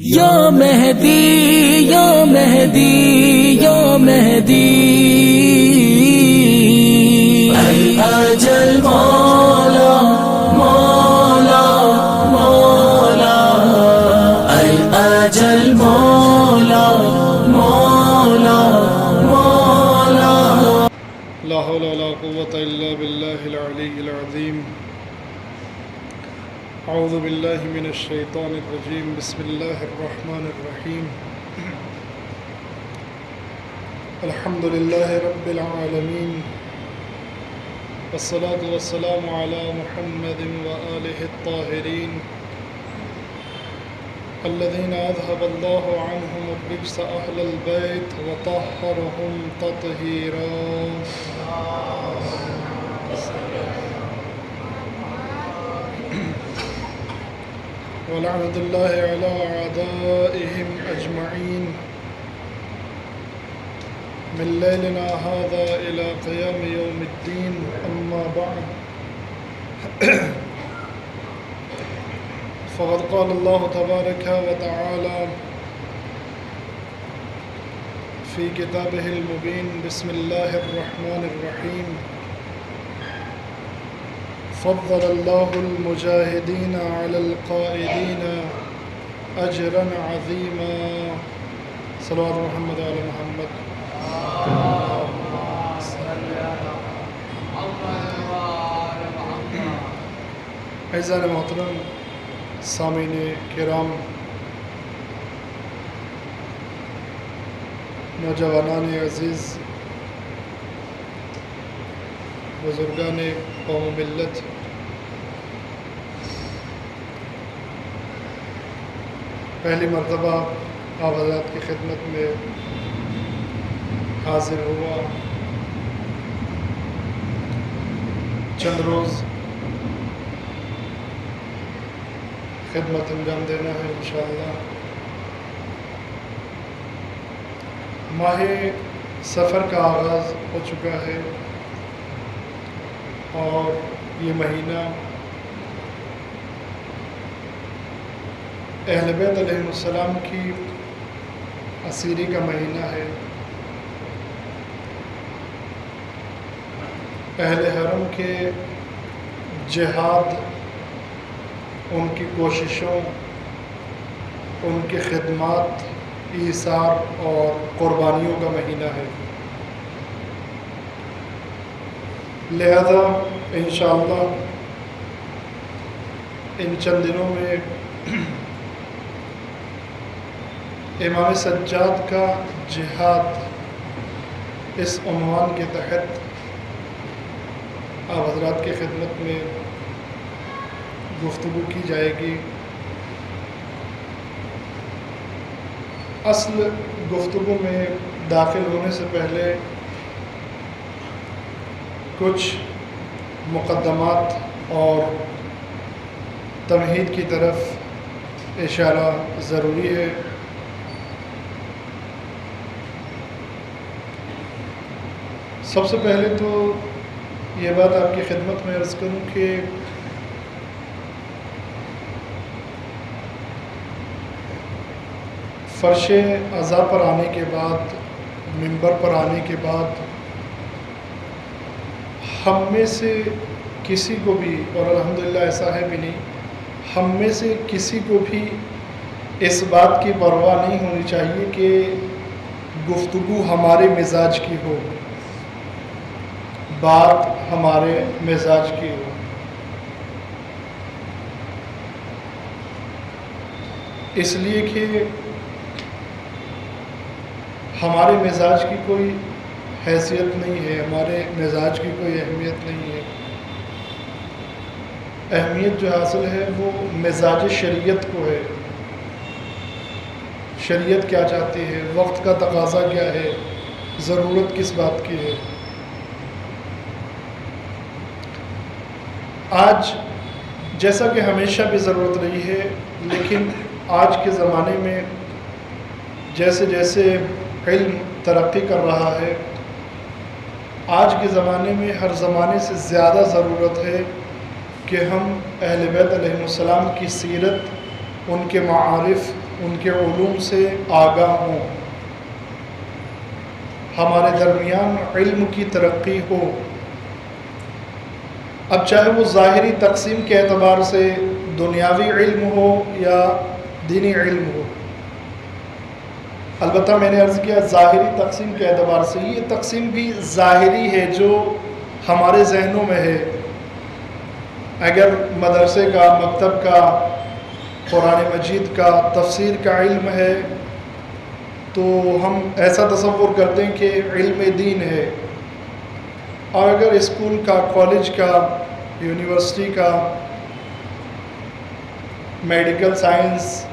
یا مہدی یا مہدی یا مہدی اے اجل مولا مولا مولا اے اجل مولا مولا مولا لا حول ولا قوة إلا بالله العلي العظيم. أعوذ بالله من الشيطان الرجيم. بسم الله الرحمن الرحيم. الحمد لله رب العالمين، والصلاة والسلام على محمد وآله الطاهرين الذين أذهب الله عنهم الرجس أهل البيت وطهرهم تطهيرا. ولعنة الله على أعدائهم أجمعين من ليلنا هذا إلى قيام يوم الدين. أما بعد، فقد قال الله تبارك وتعالى في كتابه المبين: بسم الله الرحمن الرحيم. فضل الله المجاهدين على القائدين أجرا عظيما. صلوات محمد على محمد. اعزائے محترم، سامعین کرام، نوجوانان عزیز، بزرگان قوم و ملت، پہلی مرتبہ آپ حضرات کی خدمت میں حاضر ہوا. چند روز خدمت انجام دینا ہے انشاءاللہ. ماہ سفر کا آغاز ہو چکا ہے اور یہ مہینہ اہل بیت علیہ السلام کی اسیری کا مہینہ ہے. اہل حرم کے جہاد، ان کی کوششوں، ان کی خدمات، ایثار اور قربانیوں کا مہینہ ہے. لہذا انشاءاللہ ان چند دنوں میں امام سجاد کا جہاد اس عنوان کے تحت آپ حضرات کی خدمت میں گفتگو کی جائے گی. اصل گفتگو میں داخل ہونے سے پہلے کچھ مقدمات اور تمہید کی طرف اشارہ ضروری ہے. سب سے پہلے تو یہ بات آپ کی خدمت میں عرض کروں کہ فرش عزا پر آنے کے بعد، منبر پر آنے کے بعد، ہم میں سے کسی کو بھی، اور الحمدللہ ایسا ہے بھی نہیں، ہم میں سے کسی کو بھی اس بات کی پرواہ نہیں ہونی چاہیے کہ گفتگو ہمارے مزاج کی ہو، بات ہمارے مزاج کی ہو. اس لیے کہ ہمارے مزاج کی کوئی حیثیت نہیں ہے، ہمارے مزاج کی کوئی اہمیت نہیں ہے. اہمیت جو حاصل ہے وہ مزاج شریعت کو ہے. شریعت کیا چاہتی ہے، وقت کا تقاضا کیا ہے، ضرورت کس بات کی ہے. آج جیسا کہ ہمیشہ بھی ضرورت رہی ہے، لیکن آج کے زمانے میں جیسے جیسے علم ترقی کر رہا ہے، آج کے زمانے میں ہر زمانے سے زیادہ ضرورت ہے کہ ہم اہل بیت علیہ السلام کی سیرت، ان کے معارف، ان کے علوم سے آگاہ ہوں، ہمارے درمیان علم کی ترقی ہو۔ اب چاہے وہ ظاہری تقسیم کے اعتبار سے دنیاوی علم ہو یا دینی علم ہو، البتہ میں نے عرض کیا ظاہری تقسیم کے اعتبار سے، یہ تقسیم بھی ظاہری ہے جو ہمارے ذہنوں میں ہے۔ اگر مدرسے کا، مکتب کا، قرآن مجید کا، تفسیر کا علم ہے تو ہم ایسا تصور کرتے ہیں کہ علم دین ہے، اور اگر اسکول کا، کالج کا، یونیورسٹی کا، میڈیکل سائنس،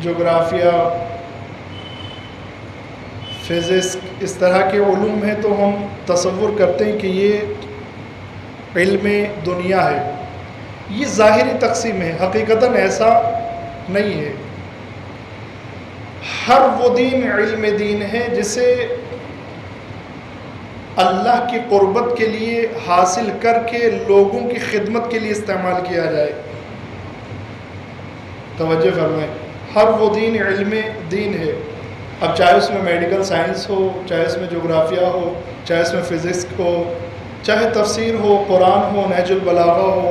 جغرافیہ، فزکس، اس طرح کے علوم ہیں تو ہم تصور کرتے ہیں کہ یہ علم دنیا ہے۔ یہ ظاہری تقسیم ہے، حقیقتاً ایسا نہیں ہے۔ ہر وہ دین علم دین ہے جسے اللہ کی قربت کے لیے حاصل کر کے لوگوں کی خدمت کے لیے استعمال کیا جائے۔ توجہ فرمائیں، ہر وہ دین علم دین ہے، اب چاہے اس میں میڈیکل سائنس ہو، چاہے اس میں جغرافیہ ہو، چاہے اس میں فزکس ہو، چاہے تفسیر ہو، قرآن ہو، نہج البلاغہ ہو،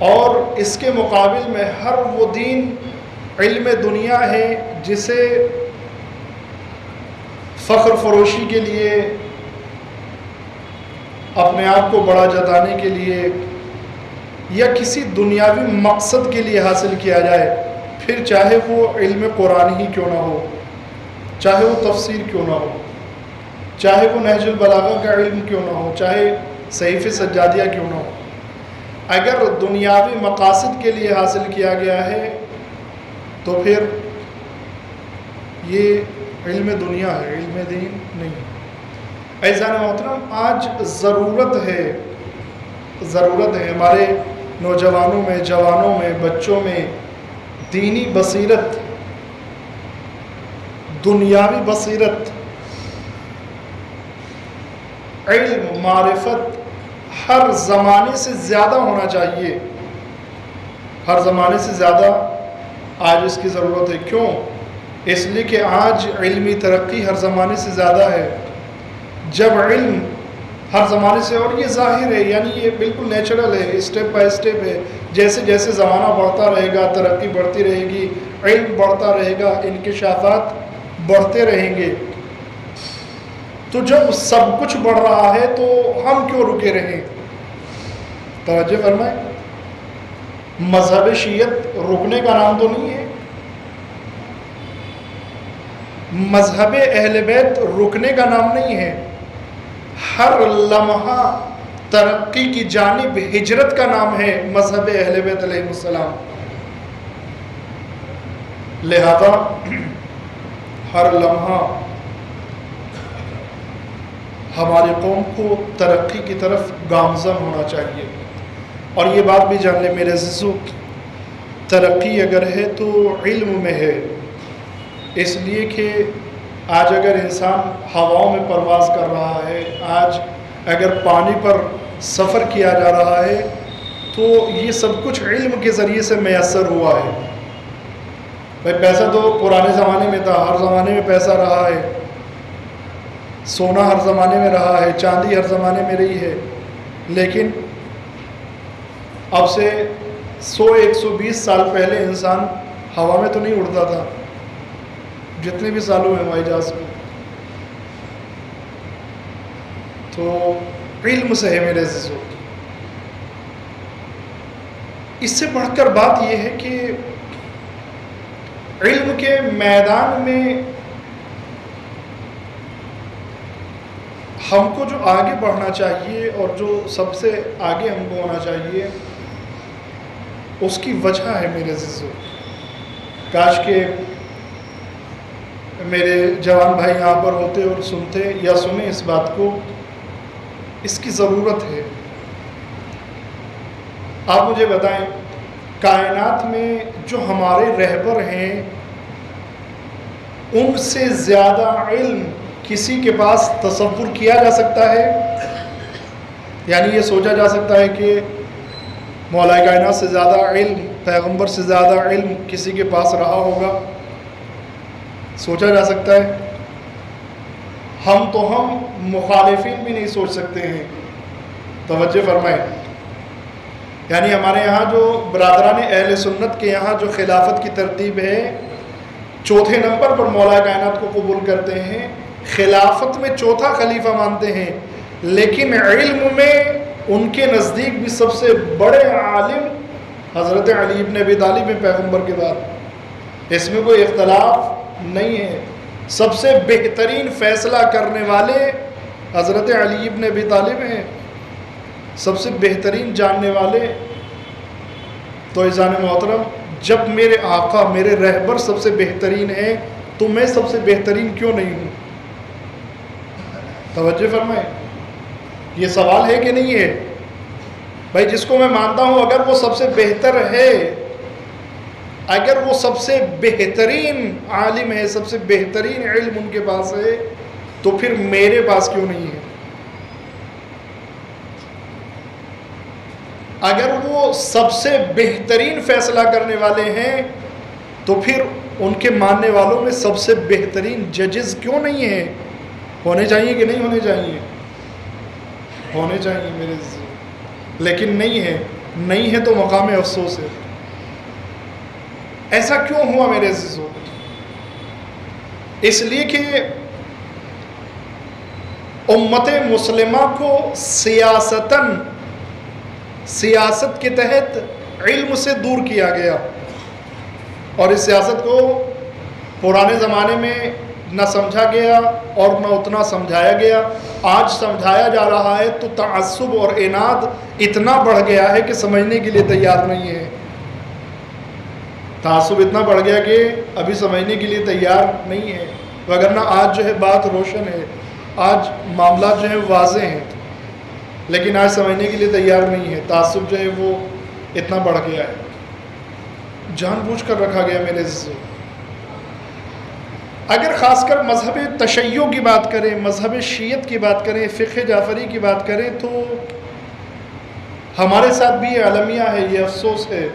اور اس کے مقابل میں ہر وہ دین علم دنیا ہے جسے فخر فروشی کے لیے، اپنے آپ کو بڑا جتانے کے لیے یا کسی دنیاوی مقصد کے لیے حاصل کیا جائے، پھر چاہے وہ علم قرآن ہی کیوں نہ ہو، چاہے وہ تفسیر کیوں نہ ہو، چاہے وہ نہج البلاغہ کا علم کیوں نہ ہو، چاہے صحیفہ سجادیہ کیوں نہ ہو، اگر دنیاوی مقاصد کے لیے حاصل کیا گیا ہے تو پھر یہ علم دنیا ہے، علم دین نہیں۔ عزیزان محترم، آج ضرورت ہے ہمارے نوجوانوں میں، جوانوں میں، بچوں میں دینی بصیرت، دنیاوی بصیرت، علم، معرفت ہر زمانے سے زیادہ ہونا چاہیے، ہر زمانے سے زیادہ آج اس کی ضرورت ہے۔ کیوں؟ اس لیے کہ آج علمی ترقی ہر زمانے سے زیادہ ہے۔ جب علم ہر زمانے سے، اور یہ ظاہر ہے، یعنی یہ بالکل نیچرل ہے، اسٹیپ بائی اسٹیپ ہے، جیسے جیسے زمانہ بڑھتا رہے گا، ترقی بڑھتی رہے گی، علم بڑھتا رہے گا، انکشافات بڑھتے رہیں گے، تو جب سب کچھ بڑھ رہا ہے تو ہم کیوں رکے رہیں؟ توجہ فرمائیں، مذہب شیعت رکنے کا نام تو نہیں ہے، مذہب اہل بیت رکنے کا نام نہیں ہے، ہر لمحہ ترقی کی جانب ہجرت کا نام ہے مذہب اہل بیت علیہ السلام۔ لہذا ہر لمحہ ہماری قوم کو ترقی کی طرف گامزن ہونا چاہیے۔ اور یہ بات بھی جان لیں میرے عزیزو، ترقی اگر ہے تو علم میں ہے، اس لیے کہ آج اگر انسان ہواؤں میں پرواز کر رہا ہے، آج اگر پانی پر سفر کیا جا رہا ہے تو یہ سب کچھ علم کے ذریعے سے میسر ہوا ہے۔ بھائی پیسہ تو پرانے زمانے میں تھا، ہر زمانے میں پیسہ رہا ہے، سونا ہر زمانے میں رہا ہے، چاندی ہر زمانے میں رہی ہے، لیکن اب سے 100-120 سال پہلے انسان ہوا میں تو نہیں اڑتا تھا، جتنے بھی سالوں میں ہوائی جہاز میں، تو علم سے ہے میرے عزیزو۔ اس سے بڑھ کر بات یہ ہے کہ علم کے میدان میں ہم کو جو آگے بڑھنا چاہیے اور جو سب سے آگے ہم کو ہونا چاہیے، اس کی وجہ ہے میرے عزیزو۔ کاش کہ میرے جوان بھائی یہاں پر ہوتے اور سنتے یا سنیں اس بات کو، اس کی ضرورت ہے۔ آپ مجھے بتائیں، کائنات میں جو ہمارے رہبر ہیں ان سے زیادہ علم کسی کے پاس تصور کیا جا سکتا ہے؟ یعنی یہ سوچا جا سکتا ہے کہ مولا کائنات سے زیادہ علم، پیغمبر سے زیادہ علم کسی کے پاس رہا ہوگا؟ سوچا جا سکتا ہے؟ ہم مخالفین بھی نہیں سوچ سکتے ہیں۔ توجہ فرمائیں، یعنی ہمارے یہاں جو برادران اہل سنت کے یہاں جو خلافت کی ترتیب ہے، چوتھے نمبر پر مولا کائنات کو قبول کرتے ہیں، خلافت میں چوتھا خلیفہ مانتے ہیں، لیکن علم میں ان کے نزدیک بھی سب سے بڑے عالم حضرت علی ابن ابی طالب ہیں پیغمبر کے بعد، اس میں کوئی اختلاف نہیں ہے۔ سب سے بہترین فیصلہ کرنے والے حضرت علی ابن ابی طالب ہیں، سب سے بہترین جاننے والے۔ تو عزیزان محترم، جب میرے آقا، میرے رہبر سب سے بہترین ہیں تو میں سب سے بہترین کیوں نہیں ہوں؟ توجہ فرمائیں، یہ سوال ہے کہ نہیں ہے؟ بھائی جس کو میں مانتا ہوں اگر وہ سب سے بہتر ہے، اگر وہ سب سے بہترین عالم ہے، سب سے بہترین علم ان کے پاس ہے، تو پھر میرے پاس کیوں نہیں ہے؟ اگر وہ سب سے بہترین فیصلہ کرنے والے ہیں تو پھر ان کے ماننے والوں میں سب سے بہترین ججز کیوں نہیں ہیں؟ ہونے چاہیے کہ نہیں ہونے چاہیے؟ ہونے چاہیے میرے عزیز، لیکن نہیں ہے تو مقام افسوس ہے۔ ایسا کیوں ہوا میرے عزیزوں؟ اس لیے کہ امت مسلمہ کو سیاست کے تحت علم سے دور کیا گیا، اور اس سیاست کو پرانے زمانے میں نہ سمجھا گیا اور نہ اتنا سمجھایا گیا۔ آج سمجھایا جا رہا ہے تو تعصب اور عناد اتنا بڑھ گیا ہے کہ سمجھنے کے لیے تیار نہیں ہے۔ تعصب اتنا بڑھ گیا کہ ابھی سمجھنے کے لیے تیار نہیں ہے، وگرنہ آج جو ہے بات روشن ہے، آج معاملات جو ہے واضح ہیں، لیکن آج سمجھنے کے لیے تیار نہیں ہے۔ تعصب جو ہے وہ اتنا بڑھ گیا ہے، جان بوجھ کر رکھا گیا میرے عزیزو۔ اگر خاص کر مذہب تشیع کی بات کریں، مذہب شیعت کی بات کریں، فقہ جعفری کی بات کریں، تو ہمارے ساتھ بھی یہ المیہ ہے، یہ افسوس ہے۔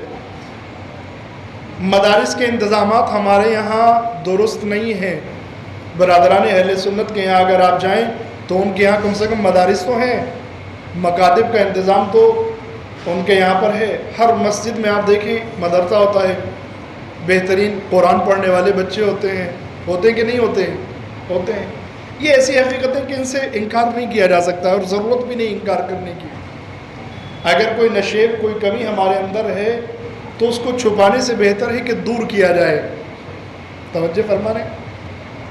مدارس کے انتظامات ہمارے یہاں درست نہیں ہیں۔ برادران اہل سنت کے یہاں اگر آپ جائیں تو ان کے یہاں کم سے کم مدارس تو ہیں، مکاتب کا انتظام تو ان کے یہاں پر ہے۔ ہر مسجد میں آپ دیکھیں مدرسہ ہوتا ہے، بہترین قرآن پڑھنے والے بچے ہوتے ہیں کہ نہیں ہوتے ہیں؟ ہوتے ہیں۔ یہ ایسی حقیقت ہے کہ ان سے انکار نہیں کیا جا سکتا، اور ضرورت بھی نہیں انکار کرنے کی۔ اگر کوئی نشیب، کوئی کمی ہمارے اندر ہے تو اس کو چھپانے سے بہتر ہے کہ دور کیا جائے۔ توجہ فرما رہے ہیں؟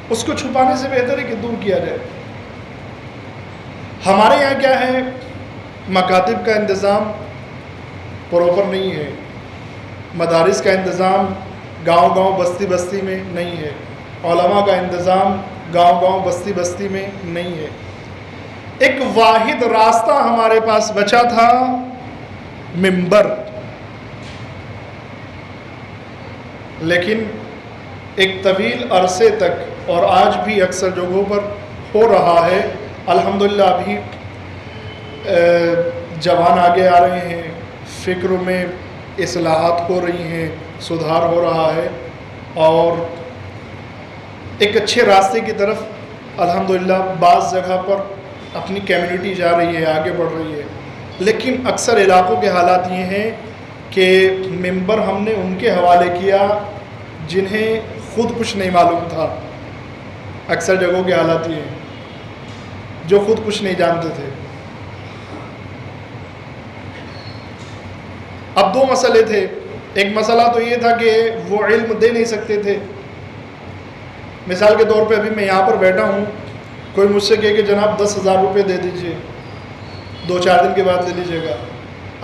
اس کو چھپانے سے بہتر ہے کہ دور کیا جائے۔ ہمارے یہاں کیا ہے، مکاتب کا انتظام پراپر نہیں ہے، مدارس کا انتظام گاؤں گاؤں بستی بستی میں نہیں ہے، علماء کا انتظام گاؤں گاؤں بستی بستی میں نہیں ہے۔ ایک واحد راستہ ہمارے پاس بچا تھا، منبر، لیکن ایک طویل عرصے تک اور آج بھی اکثر جگہوں پر ہو رہا ہے۔ الحمدللہ ابھی جوان آگے آ رہے ہیں، فکر میں اصلاحات ہو رہی ہیں، سدھار ہو رہا ہے، اور ایک اچھے راستے کی طرف الحمدللہ بعض جگہ پر اپنی کمیونٹی جا رہی ہے، آگے بڑھ رہی ہے۔ لیکن اکثر علاقوں کے حالات یہ ہیں کہ منبر ہم نے ان کے حوالے کیا جنہیں خود کچھ نہیں معلوم تھا۔ اکثر جگہوں کے حالات یہ ہیں جو خود کچھ نہیں جانتے تھے۔ اب دو مسئلے تھے، ایک مسئلہ تو یہ تھا کہ وہ علم دے نہیں سکتے تھے۔ مثال کے طور پہ ابھی میں یہاں پر بیٹھا ہوں، کوئی مجھ سے کہے کہ جناب 10,000 روپے دے دیجئے، 2-4 دن کے بعد لے لیجئے گا،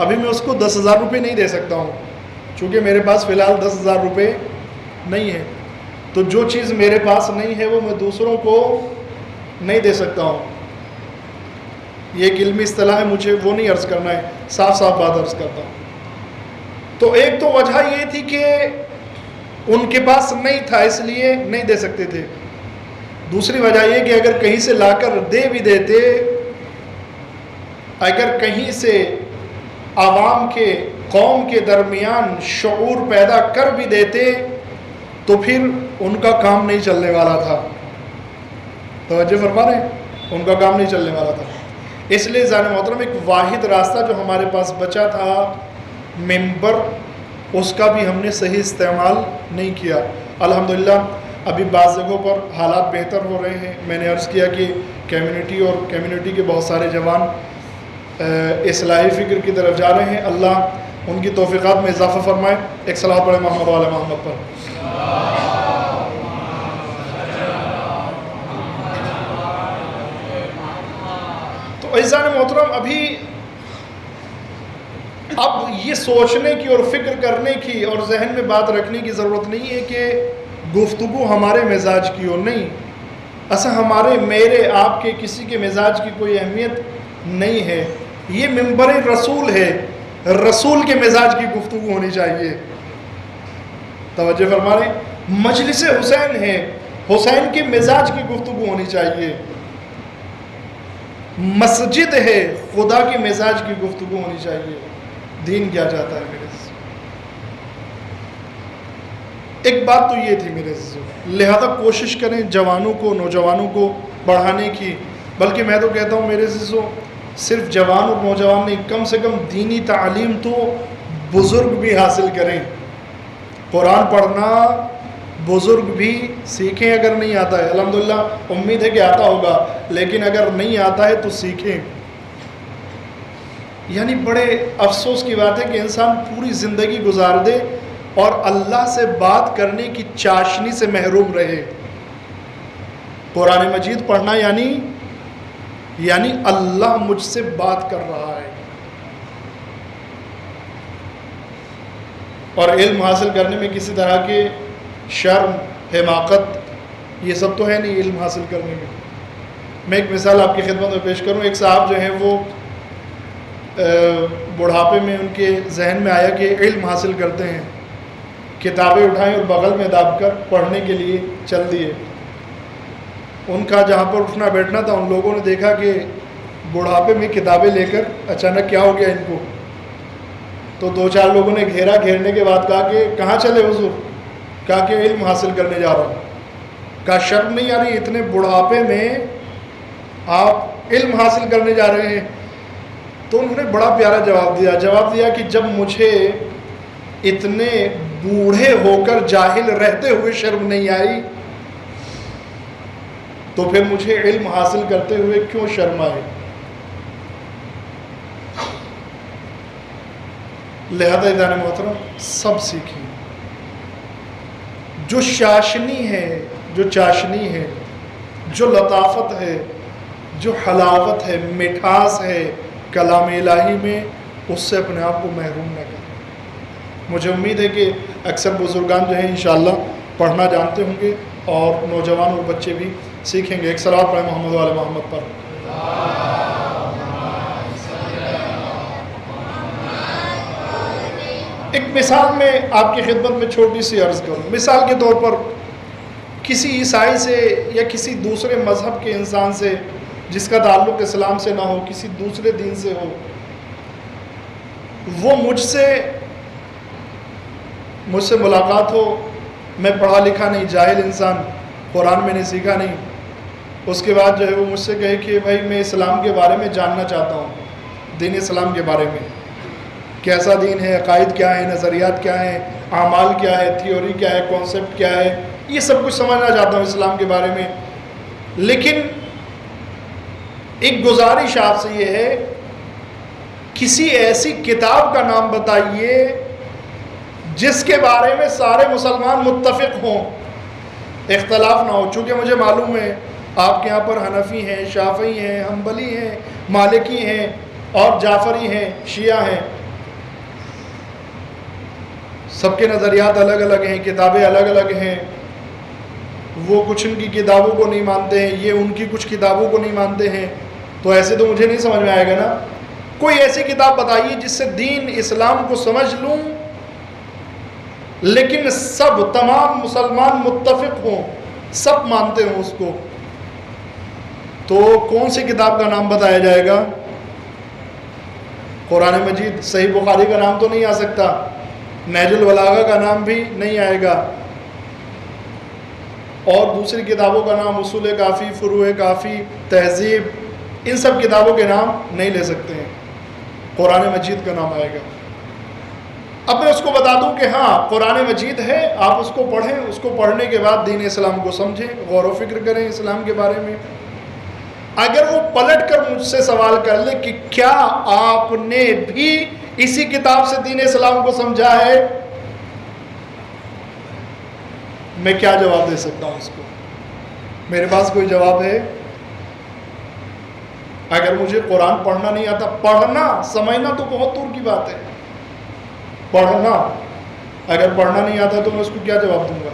ابھی میں اس کو 10,000 روپے نہیں دے سکتا ہوں، چونکہ میرے پاس فی الحال 10,000 روپے نہیں ہے۔ تو جو چیز میرے پاس نہیں ہے وہ میں دوسروں کو نہیں دے سکتا ہوں۔ یہ ایک علمی اصطلاح ہے، مجھے وہ نہیں عرض کرنا ہے، صاف صاف بات عرض کرتا ہوں۔ تو ایک تو وجہ یہ تھی کہ ان کے پاس نہیں تھا، اس لیے نہیں دے سکتے تھے۔ دوسری وجہ یہ کہ اگر کہیں سے لا کر دے بھی دیتے، اگر کہیں سے عوام کے قوم کے درمیان شعور پیدا کر بھی دیتے تو پھر ان کا کام نہیں چلنے والا تھا. توجہ فرما رہے ہیں؟ ان کا کام نہیں چلنے والا تھا. اس لیے ذہن محترم ایک واحد راستہ جو ہمارے پاس بچا تھا ممبر، اس کا بھی ہم نے صحیح استعمال نہیں کیا. الحمدللہ ابھی بعض جگہوں پر حالات بہتر ہو رہے ہیں. میں نے عرض کیا کہ کمیونٹی کے بہت سارے جوان اصلاحی فکر کی طرف جا رہے ہیں. اللہ ان کی توفیقات میں اضافہ فرمائے. ایک صلوات پڑھیں محمد و آل محمد پر. تو عزیزان محترم، اب یہ سوچنے کی اور فکر کرنے کی اور ذہن میں بات رکھنے کی ضرورت نہیں ہے کہ گفتگو ہمارے مزاج کی ہو. نہیں، ایسا میرے آپ کے کسی کے مزاج کی کوئی اہمیت نہیں ہے. یہ منبر رسول ہے، رسول کے مزاج کی گفتگو ہونی چاہیے. توجہ فرما رہے ہیں؟ مجلس حسین ہے، حسین کے مزاج کی گفتگو ہونی چاہیے. مسجد ہے، خدا کے مزاج کی گفتگو ہونی چاہیے. دین کیا چاہتا ہے میرے سے؟ ایک بات تو یہ تھی میرے سے، لہذا کوشش کریں جوانوں کو، نوجوانوں کو بڑھانے کی. بلکہ میں تو کہتا ہوں میرے سے صرف جوان اور نوجوان نہیں، کم سے کم دینی تعلیم تو بزرگ بھی حاصل کریں. قرآن پڑھنا بزرگ بھی سیکھیں. اگر نہیں آتا ہے، الحمدللہ امید ہے کہ آتا ہوگا، لیکن اگر نہیں آتا ہے تو سیکھیں. یعنی بڑے افسوس کی بات ہے کہ انسان پوری زندگی گزار دے اور اللہ سے بات کرنے کی چاشنی سے محروم رہے. قرآن مجید پڑھنا یعنی اللہ مجھ سے بات کر رہا ہے. اور علم حاصل کرنے میں کسی طرح کے شرم، حماقت، یہ سب تو ہے نہیں علم حاصل کرنے میں. میں ایک مثال آپ کی خدمت میں پیش کروں. ایک صاحب جو ہیں وہ بڑھاپے میں ان کے ذہن میں آیا کہ علم حاصل کرتے ہیں، کتابیں اٹھائیں اور بغل میں داب کر پڑھنے کے لیے چل دیے. ان کا جہاں پر اٹھنا بیٹھنا تھا، ان لوگوں نے دیکھا کہ بڑھاپے میں کتابیں لے کر اچانک کیا ہو گیا ان کو. تو 2-4 لوگوں نے گھیرنے کے بعد کہا کہ کہاں چلے حضور؟ کہا کہ علم حاصل کرنے جا رہا ہوں. کہا شرم نہیں آ رہی؟ اتنے بڑھاپے میں آپ علم حاصل کرنے جا رہے ہیں؟ تو انہوں نے بڑا پیارا جواب دیا کہ جب مجھے اتنے بوڑھے ہو کر جاہل رہتے ہوئے شرم نہیں آئی تو پھر مجھے علم حاصل کرتے ہوئے کیوں شرم آئے؟ لہذا عزیزان محترم سب سیکھیں. جو چاشنی ہے، جو لطافت ہے، جو حلاوت ہے، مٹھاس ہے کلام الہی میں، اس سے اپنے آپ کو محروم نہ کریں. مجھے امید ہے کہ اکثر بزرگان جو ہیں انشاءاللہ پڑھنا جانتے ہوں گے اور نوجوان اور بچے بھی سیکھیں گے. ایک صلوات پڑھیں محمد و آل محمد پر. ایک مثال میں آپ کی خدمت میں چھوٹی سی عرض کروں. مثال کے طور پر کسی عیسائی سے یا کسی دوسرے مذہب کے انسان سے جس کا تعلق اسلام سے نہ ہو، کسی دوسرے دین سے ہو، وہ مجھ سے ملاقات ہو، میں پڑھا لکھا نہیں، جاہل انسان، قرآن میں نے سیکھا نہیں، اس کے بعد جو ہے وہ مجھ سے کہے کہ بھائی میں اسلام کے بارے میں جاننا چاہتا ہوں، دین اسلام کے بارے میں کیسا دین ہے، عقائد کیا ہے، نظریات کیا ہیں، اعمال کیا ہے، تھیوری کیا ہے، کانسیپٹ کیا ہے، یہ سب کچھ سمجھنا چاہتا ہوں اسلام کے بارے میں. لیکن ایک گزارش آپ سے یہ ہے، کسی ایسی کتاب کا نام بتائیے جس کے بارے میں سارے مسلمان متفق ہوں، اختلاف نہ ہو. چونکہ مجھے معلوم ہے آپ کے یہاں پر حنفی ہیں، شافعی ہیں، حنبلی ہیں، مالکی ہیں اور جعفری ہیں، شیعہ ہیں. سب کے نظریات الگ الگ ہیں، کتابیں الگ الگ ہیں. وہ کچھ ان کی کتابوں کو نہیں مانتے ہیں، یہ ان کی کچھ کتابوں کو نہیں مانتے ہیں. تو ایسے تو مجھے نہیں سمجھ میں آئے گا نا. کوئی ایسی کتاب بتائیے جس سے دین اسلام کو سمجھ لوں لیکن تمام مسلمان متفق ہوں، سب مانتے ہوں اس کو. تو کون سی کتاب کا نام بتایا جائے گا؟ قرآن مجید صحیح بخاری کا نام تو نہیں آ سکتا، نہج البلاغہ کا نام بھی نہیں آئے گا، اور دوسری کتابوں کا نام اصول کافی، فروع کافی، تہذیب، ان سب کتابوں کے نام نہیں لے سکتے ہیں، قرآن مجید کا نام آئے گا۔ اب میں اس کو بتا دوں کہ ہاں قرآن مجید ہے، آپ اس کو پڑھیں، اس کو پڑھنے کے بعد دین اسلام کو سمجھیں، غور و فکر کریں اسلام کے بارے میں۔ اگر وہ پلٹ کر مجھ سے سوال کر لے کہ کیا آپ نے بھی اسی کتاب سے دین اسلام کو سمجھا ہے، میں کیا جواب دے سکتا ہوں اس کو؟ میرے پاس کوئی جواب ہے؟ اگر مجھے قرآن پڑھنا نہیں آتا، پڑھنا سمجھنا تو بہت دور کی بات ہے، پڑھنا اگر پڑھنا نہیں آتا تو میں اس کو کیا جواب دوں گا؟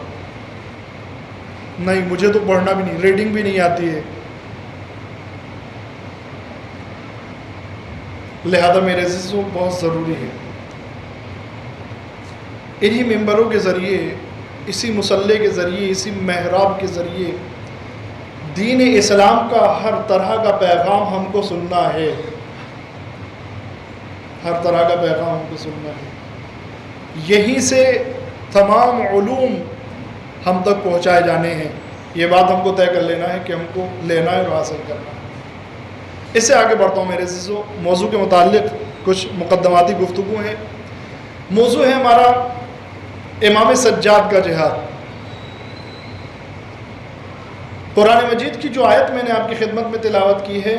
نہیں، مجھے تو پڑھنا بھی نہیں، ریڈنگ بھی نہیں آتی ہے، لہذا میرے عزیزوں بہت ضروری ہے انہی ممبروں کے ذریعے، اسی مصلی کے ذریعے، اسی محراب کے ذریعے دین اسلام کا ہر طرح کا پیغام ہم کو سننا ہے، ہر طرح کا پیغام ہم کو سننا ہے، یہیں سے تمام علوم ہم تک پہنچائے جانے ہیں۔ یہ بات ہم کو طے کر لینا ہے کہ ہم کو لینا ہے اور حاصل کرنا ہے۔ اس سے آگے بڑھتا ہوں میرے عزیزوں، موضوع کے متعلق کچھ مقدماتی گفتگو ہیں۔ موضوع ہے ہمارا امام سجاد کا جہاد۔ قرآن مجید کی جو آیت میں نے آپ کی خدمت میں تلاوت کی ہے،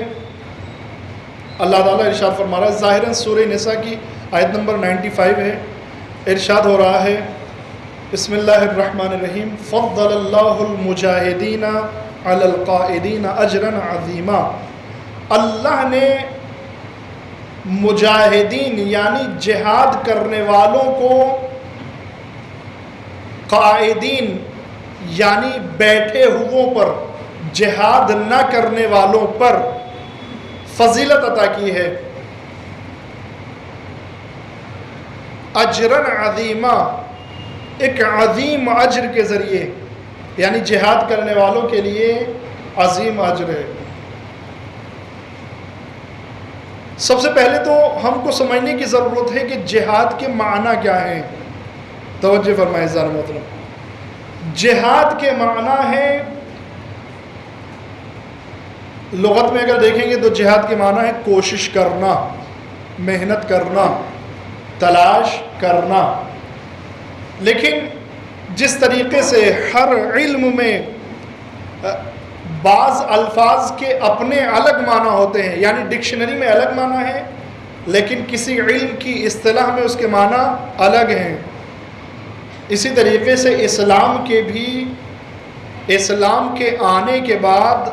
اللہ تعالیٰ ارشاد فرما رہا ہے، ظاہراً سورہ نساء کی آیت نمبر 95 ہے، ارشاد ہو رہا ہے، بسم اللہ الرحمن الرحیم، فضل اللہ المجاہدین علی القائدین اجرا عظیما۔ اللہ نے مجاہدین یعنی جہاد کرنے والوں کو، قائدین یعنی بیٹھے ہوئوں پر، جہاد نہ کرنے والوں پر فضیلت عطا کی ہے، اجرا عظیما، ایک عظیم اجر کے ذریعے، یعنی جہاد کرنے والوں کے لیے عظیم اجر ہے۔ سب سے پہلے تو ہم کو سمجھنے کی ضرورت ہے کہ جہاد کے معنی کیا ہیں۔ توجہ فرمائیں عزیزان محترم، جہاد کے معنی ہے، لغت میں اگر دیکھیں گے تو جہاد کے معنی ہے کوشش کرنا، محنت کرنا، تلاش کرنا۔ لیکن جس طریقے سے ہر علم میں بعض الفاظ کے اپنے الگ معنی ہوتے ہیں، یعنی ڈکشنری میں الگ معنی ہے، لیکن کسی علم کی اصطلاح میں اس کے معنی الگ ہیں، اسی طریقے سے اسلام کے بھی، اسلام کے آنے کے بعد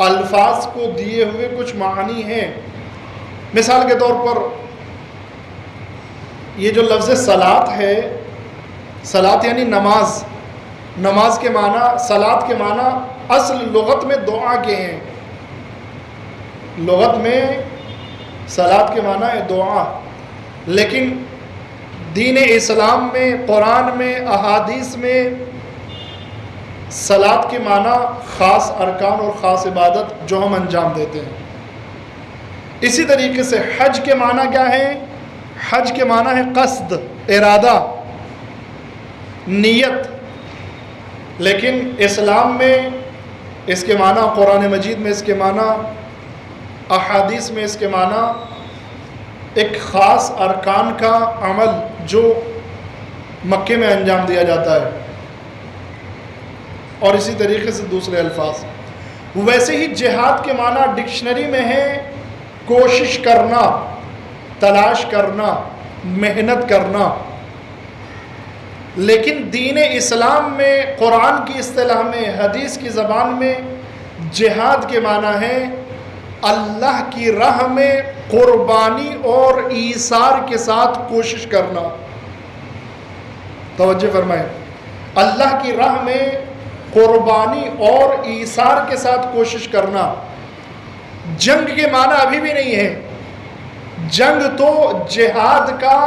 الفاظ کو دیے ہوئے کچھ معنی ہیں۔ مثال کے طور پر یہ جو لفظ صلاۃ ہے، صلاۃ یعنی نماز، نماز کے معنی، صلاۃ کے معنی اصل لغت میں دعا کے ہیں، لغت میں صلاۃ کے معنی ہے دعا، لیکن دین اسلام میں، قرآن میں، احادیث میں صلاۃ کے معنی خاص ارکان اور خاص عبادت جو ہم انجام دیتے ہیں۔ اسی طریقے سے حج کے معنی کیا ہے؟ حج کے معنی ہے قصد، ارادہ، نیت، لیکن اسلام میں اس کے معنی، قرآن مجید میں اس کے معنی، احادیث میں اس کے معنی ایک خاص ارکان کا عمل جو مکے میں انجام دیا جاتا ہے، اور اسی طریقے سے دوسرے الفاظ۔ ویسے ہی جہاد کے معنی ڈکشنری میں ہے کوشش کرنا، تلاش کرنا، محنت کرنا، لیکن دین اسلام میں، قرآن کی اصطلاح میں، حدیث کی زبان میں جہاد کے معنی ہے اللہ کی راہ میں قربانی اور ایثار کے ساتھ کوشش کرنا۔ توجہ فرمائیں، اللہ کی راہ میں قربانی اور ایثار کے ساتھ کوشش کرنا۔ جنگ کے معنی ابھی بھی نہیں ہے، جنگ تو جہاد کا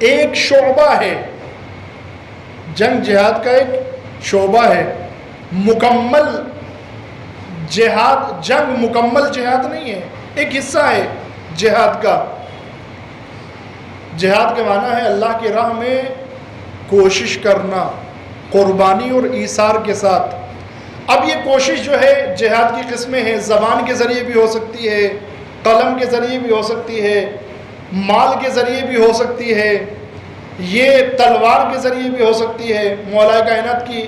ایک شعبہ ہے، جنگ جہاد کا ایک شعبہ ہے، مکمل جہاد، جنگ مکمل جہاد نہیں ہے، ایک حصہ ہے، جہاد کا؟ جہاد کے معنی ہے اللہ کی راہ میں کوشش کرنا، قربانی اور ایثار کے ساتھ۔ اب یہ کوشش جو ہے جہاد کی قسمیں ہیں، زبان کے ذریعے بھی ہو سکتی ہے، قلم کے ذریعے بھی ہو سکتی ہے، مال کے ذریعے بھی ہو سکتی ہے، یہ تلوار کے ذریعے بھی ہو سکتی ہے۔ مولا کائنات کی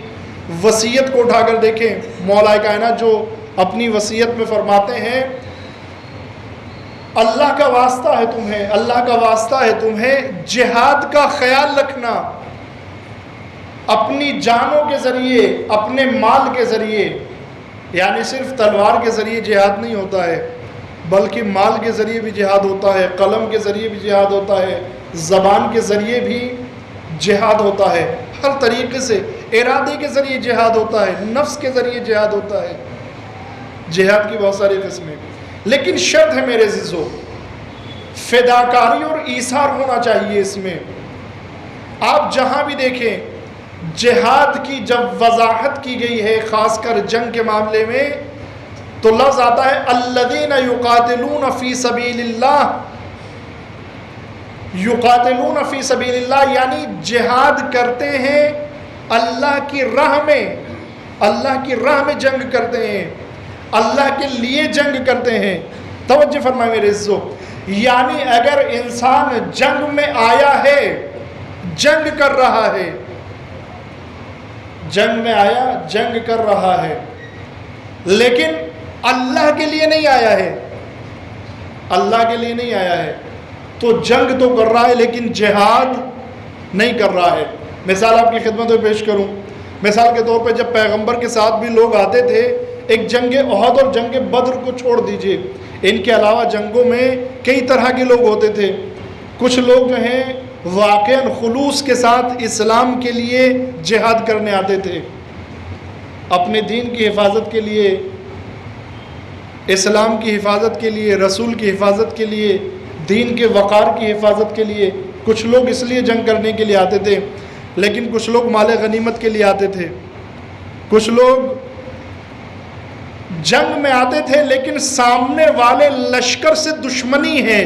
وصیت کو اٹھا کر دیکھیں، مولا کائنات جو اپنی وصیت میں فرماتے ہیں اللہ کا واسطہ ہے تمہیں، اللہ کا واسطہ ہے تمہیں جہاد کا خیال رکھنا، اپنی جانوں کے ذریعے، اپنے مال کے ذریعے، یعنی صرف تلوار کے ذریعے جہاد نہیں ہوتا ہے بلکہ مال کے ذریعے بھی جہاد ہوتا ہے، قلم کے ذریعے بھی جہاد ہوتا ہے، زبان کے ذریعے بھی جہاد ہوتا ہے، ہر طریقے سے ارادے کے ذریعے جہاد ہوتا ہے، نفس کے ذریعے جہاد ہوتا ہے۔ جہاد کی بہت ساری قسمیں، لیکن شرط ہے میرے عزیزو، فداکاری اور ایثار ہونا چاہیے اس میں۔ آپ جہاں بھی دیکھیں جہاد کی جب وضاحت کی گئی ہے، خاص کر جنگ کے معاملے میں، تو لفظ آتا ہے الذین یقاتلون فی سبیل اللہ، یقاتلون فی سبیل اللہ یعنی جہاد کرتے ہیں اللہ کی راہ میں، اللہ کی راہ میں جنگ کرتے ہیں، اللہ کے لیے جنگ کرتے ہیں۔ توجہ فرمائے میرے عزیزو، یعنی اگر انسان جنگ میں آیا ہے، جنگ کر رہا ہے، جنگ میں آیا، جنگ کر رہا ہے، لیکن اللہ کے لیے نہیں آیا ہے، اللہ کے لیے نہیں آیا ہے، تو جنگ تو کر رہا ہے لیکن جہاد نہیں کر رہا ہے۔ مثال آپ کی خدمت میں پیش کروں، مثال کے طور پہ جب پیغمبر کے ساتھ بھی لوگ آتے تھے، ایک جنگ احد اور جنگ بدر کو چھوڑ دیجئے، ان کے علاوہ جنگوں میں کئی طرح کے لوگ ہوتے تھے۔ کچھ لوگ جو ہیں واقعاً خلوص کے ساتھ اسلام کے لیے جہاد کرنے آتے تھے، اپنے دین کی حفاظت کے لیے، اسلام کی حفاظت کے لیے، رسول کی حفاظت کے لیے، دین کے وقار کی حفاظت کے لیے۔ کچھ لوگ اس لیے جنگ کرنے کے لیے آتے تھے، لیکن کچھ لوگ مال غنیمت کے لیے آتے تھے، کچھ لوگ جنگ میں آتے تھے لیکن سامنے والے لشکر سے دشمنی ہے،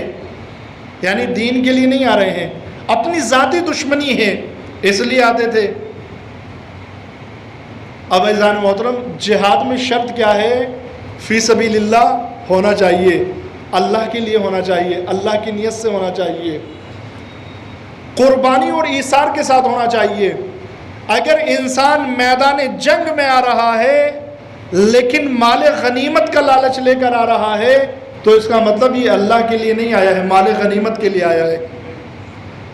یعنی دین کے لیے نہیں آ رہے ہیں، اپنی ذاتی دشمنی ہے، اس لیے آتے تھے۔ اب عزیزان محترم، جہاد میں شرط کیا ہے؟ فی سبیل اللہ ہونا چاہیے، اللہ کے لیے ہونا چاہیے، اللہ کی نیت سے ہونا چاہیے، قربانی اور ایثار کے ساتھ ہونا چاہیے۔ اگر انسان میدان جنگ میں آ رہا ہے لیکن مال غنیمت کا لالچ لے کر آ رہا ہے تو اس کا مطلب یہ اللہ کے لیے نہیں آیا ہے، مال غنیمت کے لیے آیا ہے،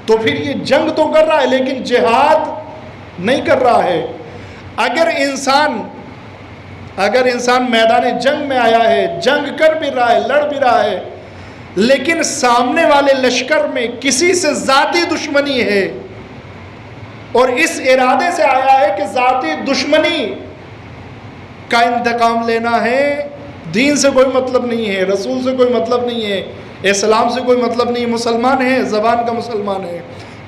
تو پھر یہ جنگ تو کر رہا ہے لیکن جہاد نہیں کر رہا ہے۔ اگر انسان میدان جنگ میں آیا ہے، جنگ کر بھی رہا ہے، لڑ بھی رہا ہے، لیکن سامنے والے لشکر میں کسی سے ذاتی دشمنی ہے اور اس ارادے سے آیا ہے کہ ذاتی دشمنی کا انتقام لینا ہے، دین سے کوئی مطلب نہیں ہے، رسول سے کوئی مطلب نہیں ہے، اسلام سے کوئی مطلب نہیں، مسلمان ہے، زبان کا مسلمان ہے،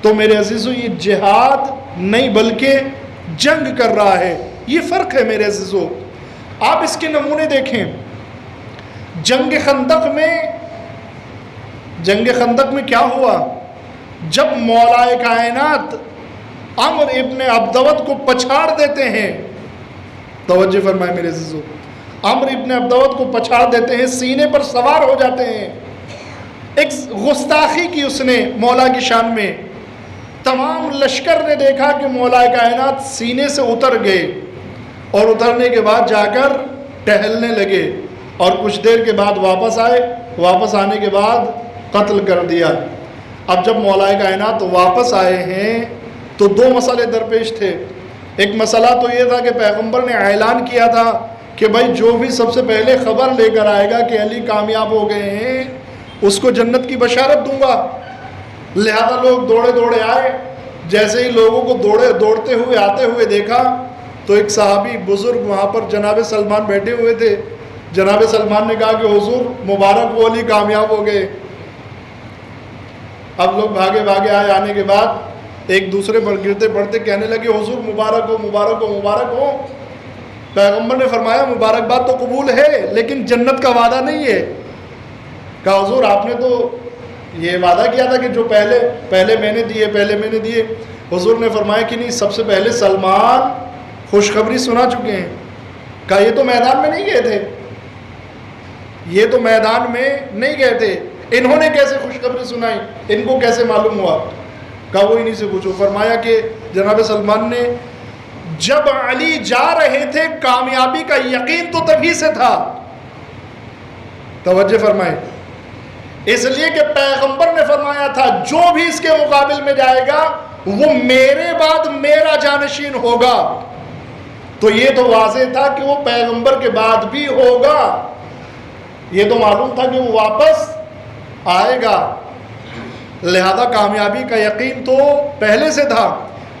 تو میرے عزیزو یہ جہاد نہیں بلکہ جنگ کر رہا ہے۔ یہ فرق ہے میرے عزیزو۔ آپ اس کے نمونے دیکھیں، جنگ خندق میں کیا ہوا؟ جب مولا کائنات عمرو ابن عبدود کو پچھاڑ دیتے ہیں، توجہ فرمائے میرے عزیزو، عمرو ابن عبدود کو پچھاڑ دیتے ہیں، سینے پر سوار ہو جاتے ہیں، ایک گستاخی کی اس نے مولا کی شان میں۔ تمام لشکر نے دیکھا کہ مولا کائنات سینے سے اتر گئے اور اترنے کے بعد جا کر ٹہلنے لگے اور کچھ دیر کے بعد واپس آئے، واپس آنے کے بعد قتل کر دیا۔ اب جب مولا کائنات واپس آئے ہیں تو دو مسئلے درپیش تھے۔ ایک مسئلہ تو یہ تھا کہ پیغمبر نے اعلان کیا تھا کہ بھائی جو بھی سب سے پہلے خبر لے کر آئے گا کہ علی کامیاب ہو گئے ہیں اس کو جنت کی بشارت دوں گا، لہذا لوگ دوڑے دوڑے آئے۔ جیسے ہی لوگوں کو دوڑتے ہوئے آتے ہوئے دیکھا تو ایک صحابی بزرگ وہاں پر جناب سلمان بیٹھے ہوئے تھے۔ جناب سلمان نے کہا کہ حضور مبارک ہو، علی کامیاب ہو گئے۔ اب لوگ بھاگے بھاگے آئے، آنے کے بعد ایک دوسرے پر گرتے پڑتے کہنے لگے حضور مبارک ہو، مبارک ہو، مبارک ہو۔ پیغمبر نے فرمایا مبارکباد تو قبول ہے لیکن جنت کا وعدہ نہیں ہے۔ کہا حضور آپ نے تو یہ وعدہ کیا تھا کہ جو پہلے میں نے دیے. حضور نے فرمایا کہ نہیں، سب سے پہلے سلمان خوشخبری سنا چکے ہیں. کہا یہ تو میدان میں نہیں گئے تھے، انہوں نے کیسے خوشخبری سنائی، ان کو کیسے معلوم ہوا؟ کہا وہ انہی سے پوچھو. فرمایا کہ جناب سلمان نے جب علی جا رہے تھے کامیابی کا یقین تو تبھی سے تھا. توجہ فرمائے، اس لیے کہ پیغمبر نے فرمایا تھا جو بھی اس کے مقابل میں جائے گا وہ میرے بعد میرا جانشین ہوگا. تو یہ تو واضح تھا کہ وہ پیغمبر کے بعد بھی ہوگا، یہ تو معلوم تھا کہ وہ واپس آئے گا. لہذا کامیابی کا یقین تو پہلے سے تھا.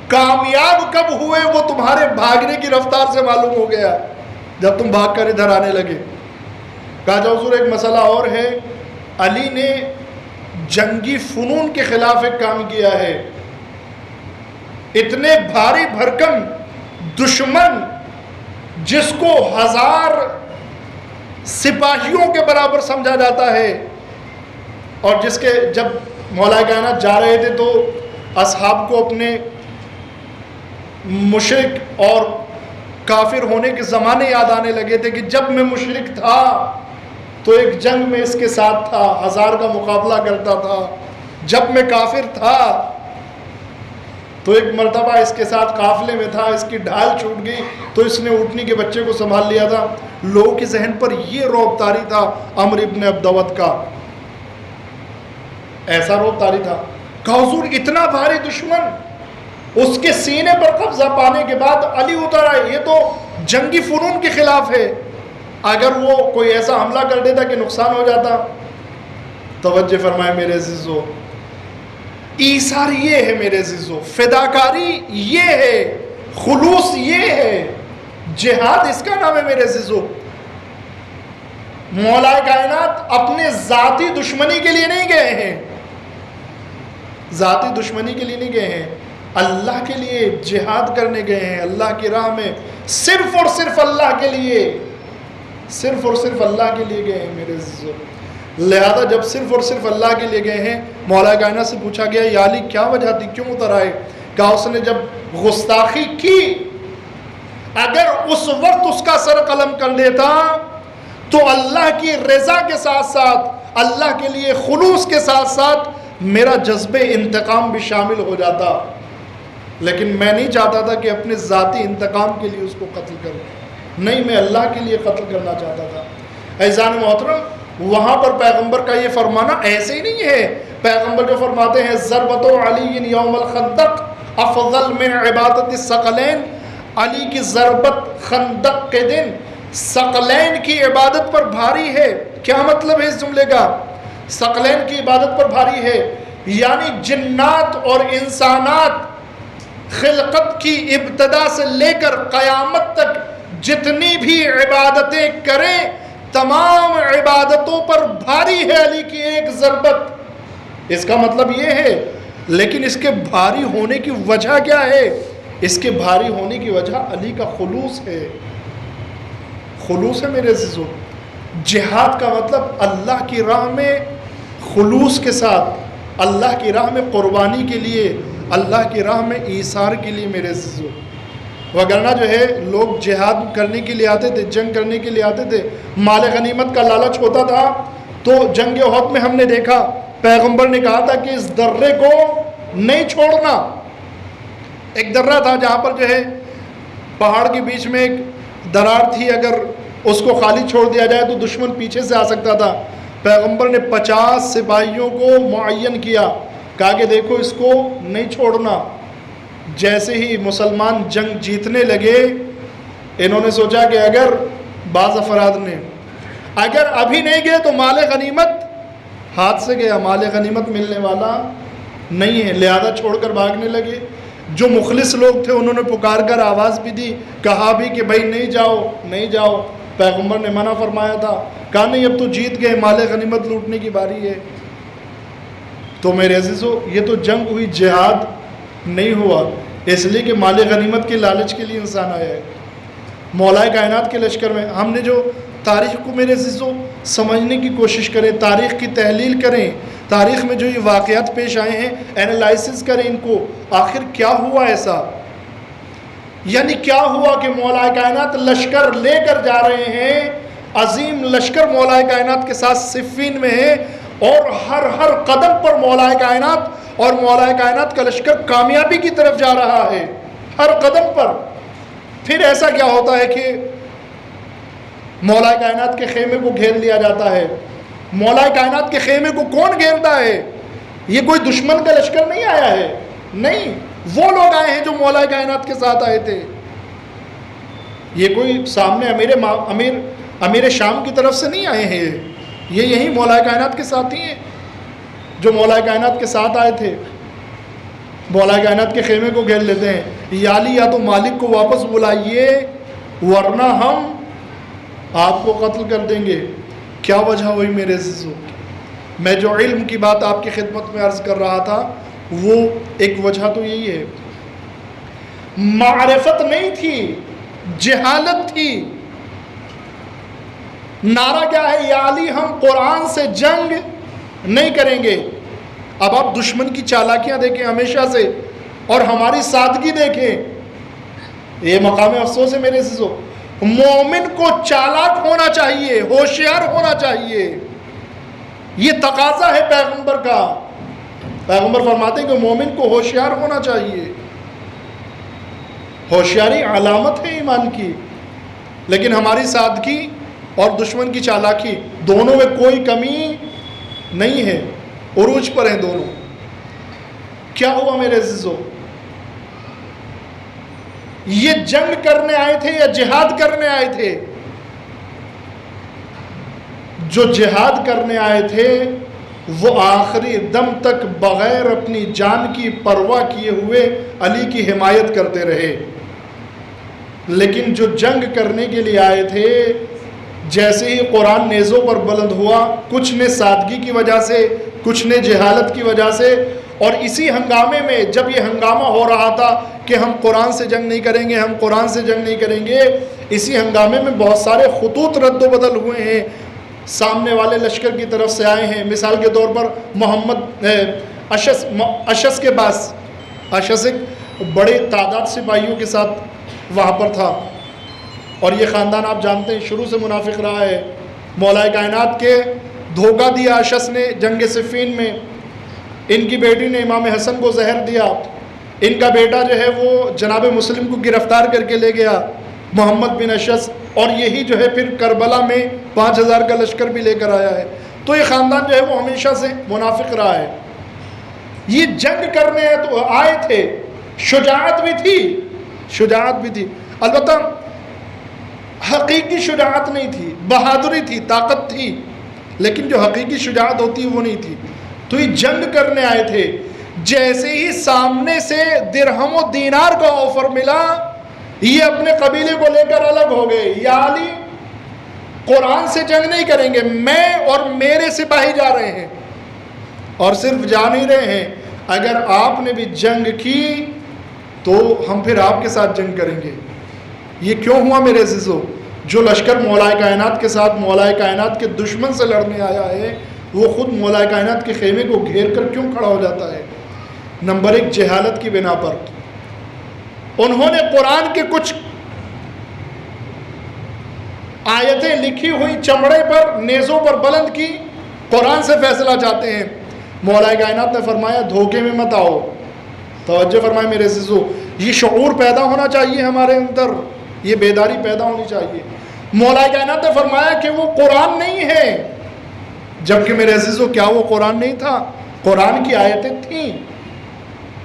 کامیاب کب ہوئے وہ تمہارے بھاگنے کی رفتار سے معلوم ہو گیا، جب تم بھاگ کر ادھر آنے لگے. کہا جا حضور ایک مسئلہ اور ہے، علی نے جنگی فنون کے خلاف ایک کام کیا ہے. اتنے بھاری بھرکم دشمن جس کو 1000 سپاہیوں کے برابر سمجھا جاتا ہے، اور جس کے جب مولا کائنات جا رہے تھے تو اصحاب کو اپنے مشرک اور کافر ہونے کے زمانے یاد آنے لگے تھے کہ جب میں مشرک تھا تو ایک جنگ میں اس کے ساتھ تھا، 1000 کا مقابلہ کرتا تھا. جب میں کافر تھا تو ایک مرتبہ اس کے ساتھ قافلے میں تھا، اس کی ڈھال چھوٹ گئی تو اس نے اونٹنی کے بچے کو سنبھال لیا تھا. لوگوں کے ذہن پر یہ رعب طاری تھا عمرو ابن عبدود کا، ایسا رعب طاری تھا. کہا حضور اتنا بھاری دشمن، اس کے سینے پر قبضہ پانے کے بعد علی اتر آئے، یہ تو جنگی فنون کے خلاف ہے، اگر وہ کوئی ایسا حملہ کر دیتا کہ نقصان ہو جاتا. توجہ فرمائے میرے عزیزو، ایثار یہ ہے میرے عزیزو، فداکاری یہ ہے، خلوص یہ ہے، جہاد اس کا نام ہے میرے عزیزو. مولا کائنات اپنے ذاتی دشمنی کے لیے نہیں گئے ہیں، ذاتی دشمنی کے لیے نہیں گئے ہیں، اللہ کے لیے جہاد کرنے گئے ہیں، اللہ کی راہ میں صرف اور صرف اللہ کے لیے، صرف اور صرف اللہ کے لیے گئے ہیں میرے عزیزو. لہذا جب صرف اور صرف اللہ کے لیے گئے ہیں، مولا کائنات سے پوچھا گیا یا علی کیا وجہ تھی، کیوں اتر آئے؟ کہا اس نے جب گستاخی کی، اگر اس وقت اس کا سر قلم کر لیتا تو اللہ کی رضا کے ساتھ ساتھ، اللہ کے لیے خلوص کے ساتھ ساتھ میرا جذب انتقام بھی شامل ہو جاتا. لیکن میں نہیں چاہتا تھا کہ اپنے ذاتی انتقام کے لیے اس کو قتل کروں، نہیں، میں اللہ کے لیے قتل کرنا چاہتا تھا. عزیزان محترم، وہاں پر پیغمبر کا یہ فرمانا ایسے ہی نہیں ہے. پیغمبر جو فرماتے ہیں ضربت علی یوم الخندق افضل من عبادت الثقلین، علی کی ضربت خندق کے دن ثقلین کی عبادت پر بھاری ہے. کیا مطلب ہے اس جملے کا؟ ثقلین کی عبادت پر بھاری ہے یعنی جنات اور انسانات خلقت کی ابتدا سے لے کر قیامت تک جتنی بھی عبادتیں کریں، تمام عبادتوں پر بھاری ہے علی کی ایک ضربت. اس کا مطلب یہ ہے، لیکن اس کے بھاری ہونے کی وجہ کیا ہے؟ اس کے بھاری ہونے کی وجہ علی کا خلوص ہے. خلوص ہے میرے عزیزو. جہاد کا مطلب اللہ کی راہ میں خلوص کے ساتھ، اللہ کی راہ میں قربانی کے لیے، اللہ کی راہ میں ایثار کے لیے میرے عزیزو. وگرنہ جو ہے لوگ جہاد کرنے کے لیے آتے تھے، جنگ کرنے کے لیے آتے تھے، مال غنیمت کا لالچ ہوتا تھا. تو جنگ احد میں ہم نے دیکھا پیغمبر نے کہا تھا کہ اس درے کو نہیں چھوڑنا. ایک درہ تھا جہاں پر جو ہے پہاڑ کے بیچ میں ایک درار تھی، اگر اس کو خالی چھوڑ دیا جائے تو دشمن پیچھے سے آ سکتا تھا. پیغمبر نے 50 سپاہیوں کو معین کیا، کہا کہ دیکھو اس کو نہیں چھوڑنا. جیسے ہی مسلمان جنگ جیتنے لگے، انہوں نے سوچا کہ اگر بعض افراد نے اگر ابھی نہیں گئے تو مال غنیمت ہاتھ سے گیا، مال غنیمت ملنے والا نہیں ہے، لہذا چھوڑ کر بھاگنے لگے. جو مخلص لوگ تھے انہوں نے پکار کر آواز بھی دی، کہا بھی کہ بھائی نہیں جاؤ نہیں جاؤ. پیغمبر نے منع فرمایا تھا، کہا نہیں اب تو جیت گئے، مال غنیمت لوٹنے کی باری ہے. تو میرے عزیزو، یہ تو جنگ ہوئی، جہاد نہیں ہوا، اس لیے کہ مال غنیمت کے لالچ کے لیے انسان آیا ہے. مولا کائنات کے لشکر میں ہم نے جو تاریخ کو میرے عزیزوں سمجھنے کی کوشش کریں، تاریخ کی تحلیل کریں، تاریخ میں جو یہ واقعات پیش آئے ہیں اینالائسس کریں ان کو، آخر کیا ہوا ایسا، یعنی کیا ہوا کہ مولا کائنات لشکر لے کر جا رہے ہیں، عظیم لشکر مولا کائنات کے ساتھ صفین میں ہے، اور ہر قدم پر مولا کائنات اور مولا کائنات کا لشکر کامیابی کی طرف جا رہا ہے، ہر قدم پر۔ پھر ایسا کیا ہوتا ہے کہ مولا کائنات کے خیمے کو گھیر لیا جاتا ہے۔ مولا کائنات کے خیمے کو کون گھیرتا ہے؟ یہ کوئی دشمن کا لشکر نہیں آیا ہے، نہیں، وہ لوگ آئے ہیں جو مولا کائنات کے ساتھ آئے تھے۔ یہ کوئی سامنے امیر شام کی طرف سے نہیں آئے ہیں، یہ یہی مولا کائنات کے ساتھ ہی ہیں جو مولا کائنات کے ساتھ آئے تھے۔ مولا کائنات کے خیمے کو گھیر لیتے ہیں، یا علی یا تو مالک کو واپس بلائیے ورنہ ہم آپ کو قتل کر دیں گے۔ کیا وجہ ہوئی میرے عزیزو؟ میں جو علم کی بات آپ کی خدمت میں عرض کر رہا تھا وہ ایک وجہ تو یہی ہے، معرفت نہیں تھی، جہالت تھی۔ نعرہ کیا ہے؟ یا علی ہم قرآن سے جنگ نہیں کریں گے۔ اب آپ دشمن کی چالاکیاں دیکھیں ہمیشہ سے، اور ہماری سادگی دیکھیں، یہ مقام افسوس ہے میرے عزیزو۔ مومن کو چالاک ہونا چاہیے، ہوشیار ہونا چاہیے، یہ تقاضا ہے پیغمبر کا۔ پیغمبر فرماتے ہیں کہ مومن کو ہوشیار ہونا چاہیے، ہوشیاری علامت ہے ایمان کی۔ لیکن ہماری سادگی اور دشمن کی چالاکی دونوں میں کوئی کمی نہیں ہے، عروج پر ہیں دونوں۔ کیا ہوا میرے عزیزو؟ یہ جنگ کرنے آئے تھے یا جہاد کرنے آئے تھے؟ جو جہاد کرنے آئے تھے وہ آخری دم تک بغیر اپنی جان کی پرواہ کیے ہوئے علی کی حمایت کرتے رہے۔ لیکن جو جنگ کرنے کے لیے آئے تھے، جیسے ہی قرآن نیزوں پر بلند ہوا، کچھ نے سادگی کی وجہ سے، کچھ نے جہالت کی وجہ سے، اور اسی ہنگامے میں جب یہ ہنگامہ ہو رہا تھا کہ ہم قرآن سے جنگ نہیں کریں گے، ہم قرآن سے جنگ نہیں کریں گے، اسی ہنگامے میں بہت سارے خطوط رد و بدل ہوئے ہیں، سامنے والے لشکر کی طرف سے آئے ہیں۔ مثال کے طور پر محمد اشس کے پاس، اشس ایک بڑے تعداد سپاہیوں کے ساتھ وہاں پر تھا، اور یہ خاندان آپ جانتے ہیں شروع سے منافق رہا ہے۔ مولا کائنات کے دھوکہ دیا اشس نے جنگ صفین میں، ان کی بیٹی نے امام حسن کو زہر دیا، ان کا بیٹا جو ہے وہ جناب مسلم کو گرفتار کر کے لے گیا، محمد بن اشس، اور یہی جو ہے پھر کربلا میں 5000 کا لشکر بھی لے کر آیا ہے۔ تو یہ خاندان جو ہے وہ ہمیشہ سے منافق رہا ہے۔ یہ جنگ کرنے تو آئے تھے، شجاعت بھی تھی، شجاعت بھی تھی، البتہ حقیقی شجاعت نہیں تھی، بہادری تھی، طاقت تھی، لیکن جو حقیقی شجاعت ہوتی ہے وہ نہیں تھی۔ تو یہ جنگ کرنے آئے تھے، جیسے ہی سامنے سے درہم و دینار کا آفر ملا، یہ اپنے قبیلے کو لے کر الگ ہو گئے۔ یا علی قرآن سے جنگ نہیں کریں گے، میں اور میرے سپاہی جا رہے ہیں، اور صرف جا نہیں رہے ہیں، اگر آپ نے بھی جنگ کی تو ہم پھر آپ کے ساتھ جنگ کریں گے۔ یہ کیوں ہوا میرے عزیزو؟ جو لشکر مولا کائنات کے ساتھ مولا کائنات کے دشمن سے لڑنے آیا ہے، وہ خود مولا کائنات کے خیمے کو گھیر کر کیوں کھڑا ہو جاتا ہے؟ نمبر ایک، جہالت کی بنا پر۔ انہوں نے قرآن کے کچھ آیتیں لکھی ہوئی چمڑے پر، نیزوں پر بلند کی، قرآن سے فیصلہ چاہتے ہیں۔ مولا کائنات نے فرمایا دھوکے میں مت آؤ۔ توجہ فرمائے میرے عزیزو، یہ شعور پیدا ہونا چاہیے ہمارے اندر، یہ بیداری پیدا ہونی چاہیے۔ مولا کائنات نے فرمایا کہ وہ قرآن نہیں ہے، جبکہ میرے عزیزو کیا وہ قرآن نہیں تھا؟ قرآن کی آیتیں تھیں،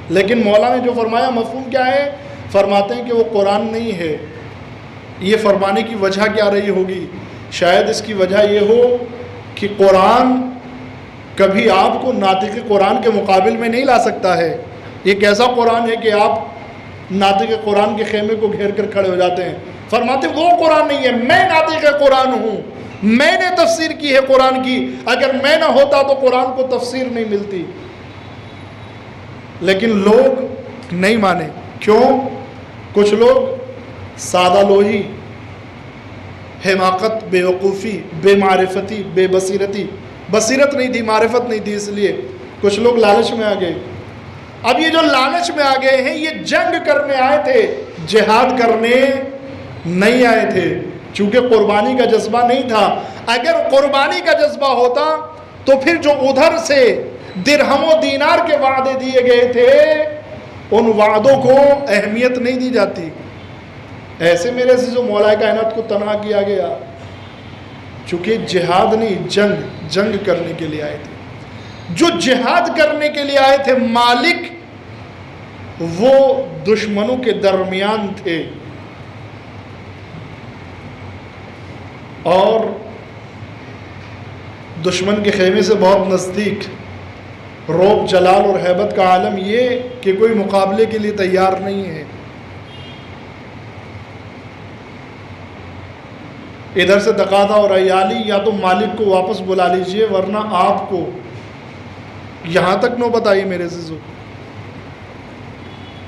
لیکن مولا نے جو فرمایا مفہوم کیا ہے؟ فرماتے ہیں کہ وہ قرآن نہیں ہے۔ یہ فرمانے کی وجہ کیا رہی ہوگی؟ شاید اس کی وجہ یہ ہو کہ قرآن کبھی آپ کو ناطق قرآن کے مقابل میں نہیں لا سکتا ہے۔ یہ کیسا قرآن ہے کہ آپ ناطق قرآن کے خیمے کو گھیر کر کھڑے ہو جاتے ہیں؟ فرماتے وہ قرآن نہیں ہے، میں ناطق قرآن ہوں، میں نے تفسیر کی ہے قرآن کی، اگر میں نہ ہوتا تو قرآن کو تفسیر نہیں ملتی۔ لیکن لوگ نہیں مانے، کیوں؟ کچھ لوگ سادہ لوہی، حماقت، بے وقوفی، بے معرفتی، بے بصیرتی. بصیرت نہیں تھی، معرفت نہیں تھی، اس لیے کچھ لوگ لالچ میں آ گئے. اب یہ جو لالچ میں آ گئے ہیں یہ جنگ کرنے آئے تھے، جہاد کرنے نہیں آئے تھے، چونکہ قربانی کا جذبہ نہیں تھا. اگر قربانی کا جذبہ ہوتا تو پھر جو ادھر سے درہم و دینار کے وعدے دیے گئے تھے ان وعدوں کو اہمیت نہیں دی جاتی. ایسے میرے عزیزو مولا کائنات کو تنہا کیا گیا، چونکہ جہاد نہیں، جنگ کرنے کے لیے آئے تھے. جو جہاد کرنے کے لیے آئے تھے مالک، وہ دشمنوں کے درمیان تھے اور دشمن کے خیمے سے بہت نزدیک. رعب، جلال اور ہیبت کا عالم یہ کہ کوئی مقابلے کے لیے تیار نہیں ہے. ادھر سے تقاضا اور عیالی، یا تو مالک کو واپس بلا لیجئے ورنہ آپ کو. یہاں تک نوبت آئی میرے عزیزو،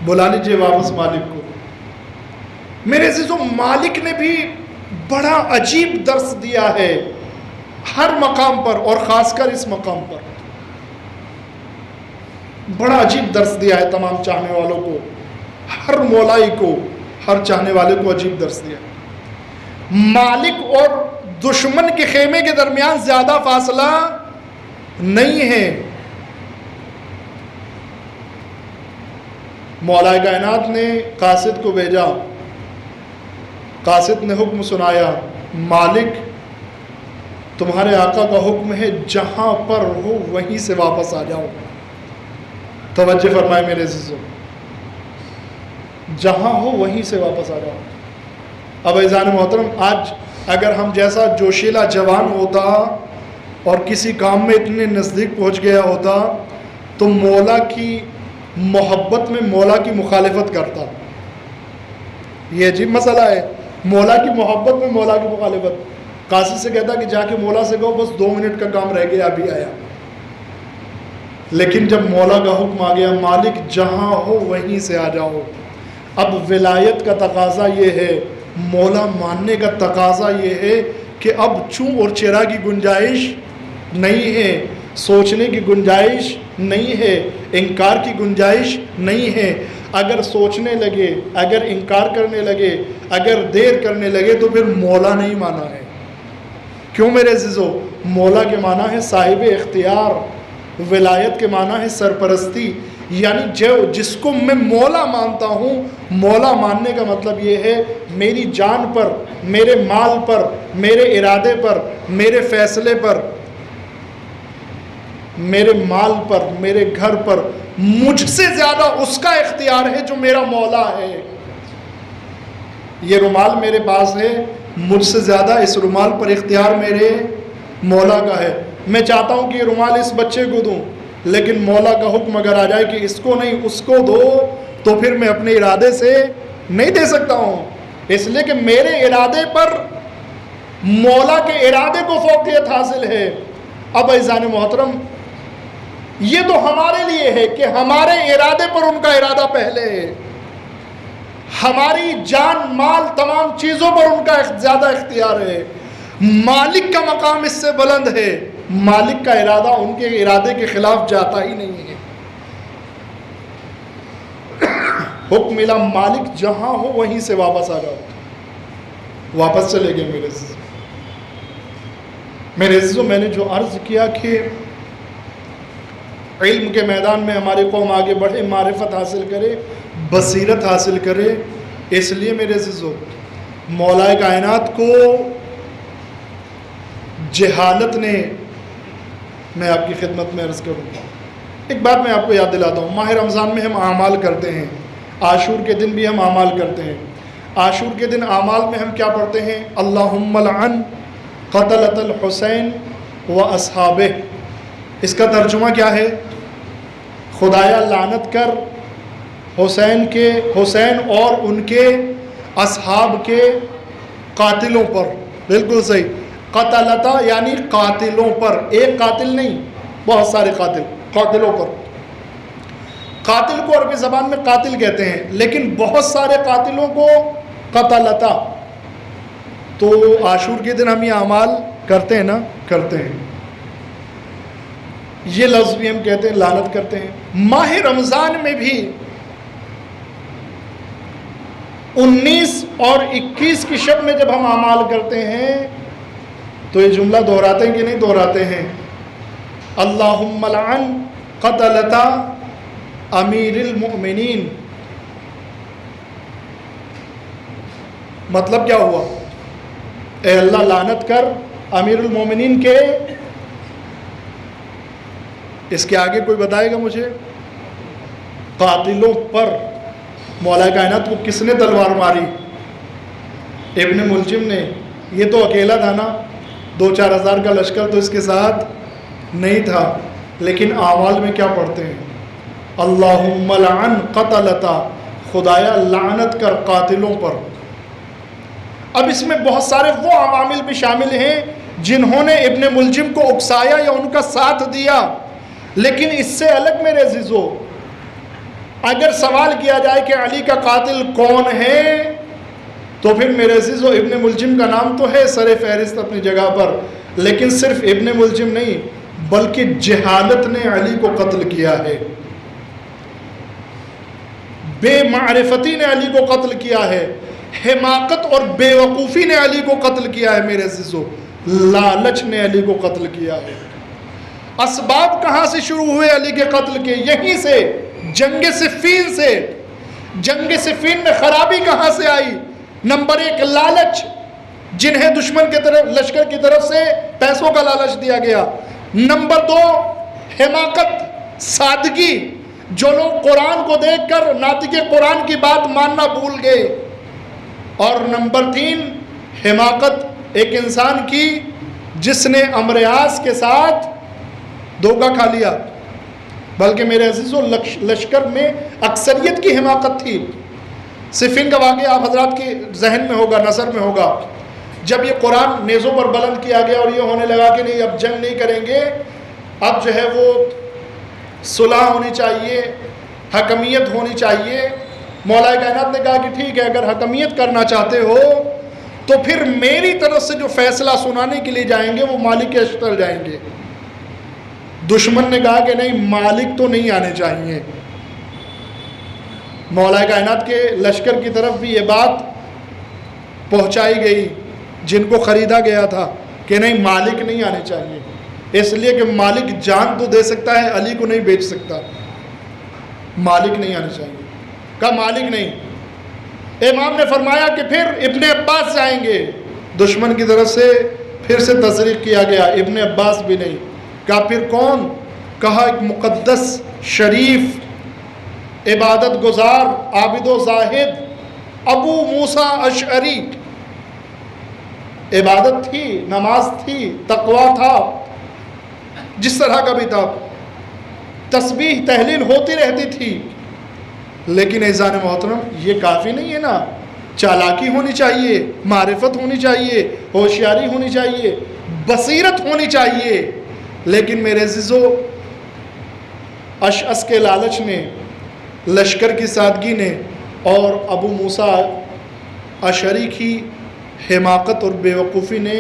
بلا لیجئے واپس مالک کو. میرے عزیزو مالک نے بھی بڑا عجیب درس دیا ہے ہر مقام پر، اور خاص کر اس مقام پر بڑا عجیب درس دیا ہے تمام چاہنے والوں کو، ہر مولائی کو، ہر چاہنے والے کو عجیب درس دیا. مالک اور دشمن کے خیمے کے درمیان زیادہ فاصلہ نہیں ہے. مولا کائنات نے قاصد کو بھیجا، قاصد نے حکم سنایا، مالک تمہارے آقا کا حکم ہے جہاں پر ہو وہیں سے واپس آ جاؤ. توجہ فرمائے میرے عزیزو، جہاں ہو وہیں سے واپس آ جاؤ. اب عزیزان محترم، آج اگر ہم جیسا جوشیلا جوان ہوتا اور کسی کام میں اتنے نزدیک پہنچ گیا ہوتا تو مولا کی محبت میں مولا کی مخالفت کرتا. یہ عجیب مسئلہ ہے، مولا کی محبت میں مولا کی مخالفت. قاصد سے کہتا کہ جا کے مولا سے کہو بس 2 منٹ کا کام رہ گیا ابھی آیا. لیکن جب مولا کا حکم آ گیا مالک جہاں ہو وہیں سے آ جاؤ. اب ولایت کا تقاضا یہ ہے، مولا ماننے کا تقاضا یہ ہے کہ اب چوں اور چرا کی گنجائش نہیں ہے، سوچنے کی گنجائش نہیں ہے، انکار کی گنجائش نہیں ہے. اگر سوچنے لگے، اگر انکار کرنے لگے، اگر دیر کرنے لگے تو پھر مولا نہیں مانا ہے. کیوں میرے عزیزو؟ مولا کے معنی ہے صاحب اختیار، ولایت کے معنی ہے سرپرستی. یعنی جس کو میں مولا مانتا ہوں، مولا ماننے کا مطلب یہ ہے میری جان پر، میرے مال پر، میرے ارادے پر، میرے فیصلے پر، میرے مال پر، میرے گھر پر مجھ سے زیادہ اس کا اختیار ہے جو میرا مولا ہے. یہ رومال میرے پاس ہے، مجھ سے زیادہ اس رومال پر اختیار میرے مولا کا ہے. میں چاہتا ہوں کہ یہ رومال اس بچے کو دوں، لیکن مولا کا حکم اگر آ جائے کہ اس کو نہیں اس کو دو تو پھر میں اپنے ارادے سے نہیں دے سکتا ہوں، اس لیے کہ میرے ارادے پر مولا کے ارادے کو فوقیت حاصل ہے. اب عزیزان محترم، یہ تو ہمارے لیے ہے کہ ہمارے ارادے پر ان کا ارادہ پہلے ہے، ہماری جان مال تمام چیزوں پر ان کا زیادہ اختیار ہے. مالک کا مقام اس سے بلند ہے، مالک کا ارادہ ان کے ارادے کے خلاف جاتا ہی نہیں ہے. حکم ملا مالک جہاں ہو وہیں سے واپس آ جاؤ. واپس چلے گئے میرے عزیزو. میں نے جو عرض کیا کہ علم کے میدان میں ہماری قوم آگے بڑھے، معرفت حاصل کرے، بصیرت حاصل کرے، اس لیے میرے عزیزو مولا کائنات کو جہالت نے، میں آپ کی خدمت میں عرض کروں گا ایک بات میں آپ کو یاد دلاتا ہوں. ماہ رمضان میں ہم اعمال کرتے ہیں، عاشور کے دن بھی ہم اعمال کرتے ہیں. عاشور کے دن اعمال میں ہم کیا پڑھتے ہیں؟ اللہم لعن قتلۃ الحسین و اصحابہ. اس کا ترجمہ کیا ہے؟ خدایا لعنت کر حسین اور ان کے اصحاب کے قاتلوں پر. بالکل صحیح، قتلتا یعنی قاتلوں پر، ایک قاتل نہیں، بہت سارے قاتلوں پر. قاتل کو عربی زبان میں قاتل کہتے ہیں، لیکن بہت سارے قاتلوں کو قتلتا. تو عاشور کے دن ہم یہ اعمال کرتے ہیں نا؟ کرتے ہیں. یہ لفظ بھی ہم کہتے ہیں لعنت کرتے ہیں. ماہ رمضان میں بھی 19 اور 21 کی شب میں جب ہم اعمال کرتے ہیں تو یہ جملہ دہراتے ہیں کہ نہیں دہراتے ہیں؟ اللہم لعن قتلۃ امیر المؤمنین. مطلب کیا ہوا؟ اے اللہ لعنت کر امیر المومنین کے. اس کے آگے کوئی بتائے گا مجھے؟ قاتلوں پر مولا کائنات کو کس نے تلوار ماری؟ ابن ملجم نے. یہ تو اکیلا تھا نا، 2-4 ہزار کا لشکر تو اس کے ساتھ نہیں تھا. لیکن اعمال میں کیا پڑھتے ہیں؟ اللہم لعن قتلۃ، خدایا لعنت کر قاتلوں پر. اب اس میں بہت سارے وہ عوامل بھی شامل ہیں جنہوں نے ابن ملجم کو اکسایا یا ان کا ساتھ دیا. لیکن اس سے الگ میرے عزیزو، اگر سوال کیا جائے کہ علی کا قاتل کون ہے تو پھر میرے عزیزو ابن ملجم کا نام تو ہے سر فہرست اپنی جگہ پر، لیکن صرف ابن ملجم نہیں بلکہ جہالت نے علی کو قتل کیا ہے، بے معرفتی نے علی کو قتل کیا ہے، حماقت اور بے وقوفی نے علی کو قتل کیا ہے میرے عزیزو، لالچ نے علی کو قتل کیا ہے. اسباب کہاں سے شروع ہوئے علی کے قتل کے؟ یہیں سے، جنگ صفین سے. جنگ صفین میں خرابی کہاں سے آئی؟ نمبر 1 لالچ، جنہیں دشمن کی طرف لشکر کی طرف سے پیسوں کا لالچ دیا گیا. نمبر 2 حماقت، سادگی، جو لوگ قرآن کو دیکھ کر ناطق قرآن کی بات ماننا بھول گئے. اور نمبر 3 حماقت ایک انسان کی جس نے امر اعظ کے ساتھ دھوکہ کھا لیا. بلکہ میرے عزیزو لشکر میں اکثریت کی حماقت تھی. صفین کا واقعہ آپ حضرات کے ذہن میں ہوگا، نظر میں ہوگا. جب یہ قرآن نیزوں پر بلند کیا گیا اور یہ ہونے لگا کہ نہیں اب جنگ نہیں کریں گے، اب جو ہے وہ صلح ہونی چاہیے، حکمیت ہونی چاہیے. مولا کائنات نے کہا کہ ٹھیک ہے، اگر حکمیت کرنا چاہتے ہو تو پھر میری طرف سے جو فیصلہ سنانے کے لیے جائیں گے وہ مالک اشتر جائیں گے. دشمن نے کہا کہ نہیں مالک تو نہیں آنے چاہیے. مولا کائنات کے لشکر کی طرف بھی یہ بات پہنچائی گئی جن کو خریدا گیا تھا کہ نہیں مالک نہیں آنے چاہیے، اس لیے کہ مالک جان تو دے سکتا ہے، علی کو نہیں بیچ سکتا. مالک نہیں آنے چاہیے. کہا مالک نہیں. امام نے فرمایا کہ پھر ابن عباس جائیں گے. دشمن کی طرف سے پھر سے تصریح کیا گیا، ابن عباس بھی نہیں. کہا پھر کون؟ کہا ایک مقدس، شریف، عبادت گزار، عابد و زاہد ابو موسیٰ اشعری. عبادت تھی، نماز تھی، تقوی تھا، جس طرح کا بھی تھا، تسبیح تحلیل ہوتی رہتی تھی. لیکن اعزان محترم یہ کافی نہیں ہے نا، چالاکی ہونی چاہیے، معرفت ہونی چاہیے، ہوشیاری ہونی چاہیے، بصیرت ہونی چاہیے. لیکن میرے عزیزو اشعث کے لالچ نے، لشکر کی سادگی نے اور ابو موسیٰ اشعری کی حماقت اور بے وقوفی نے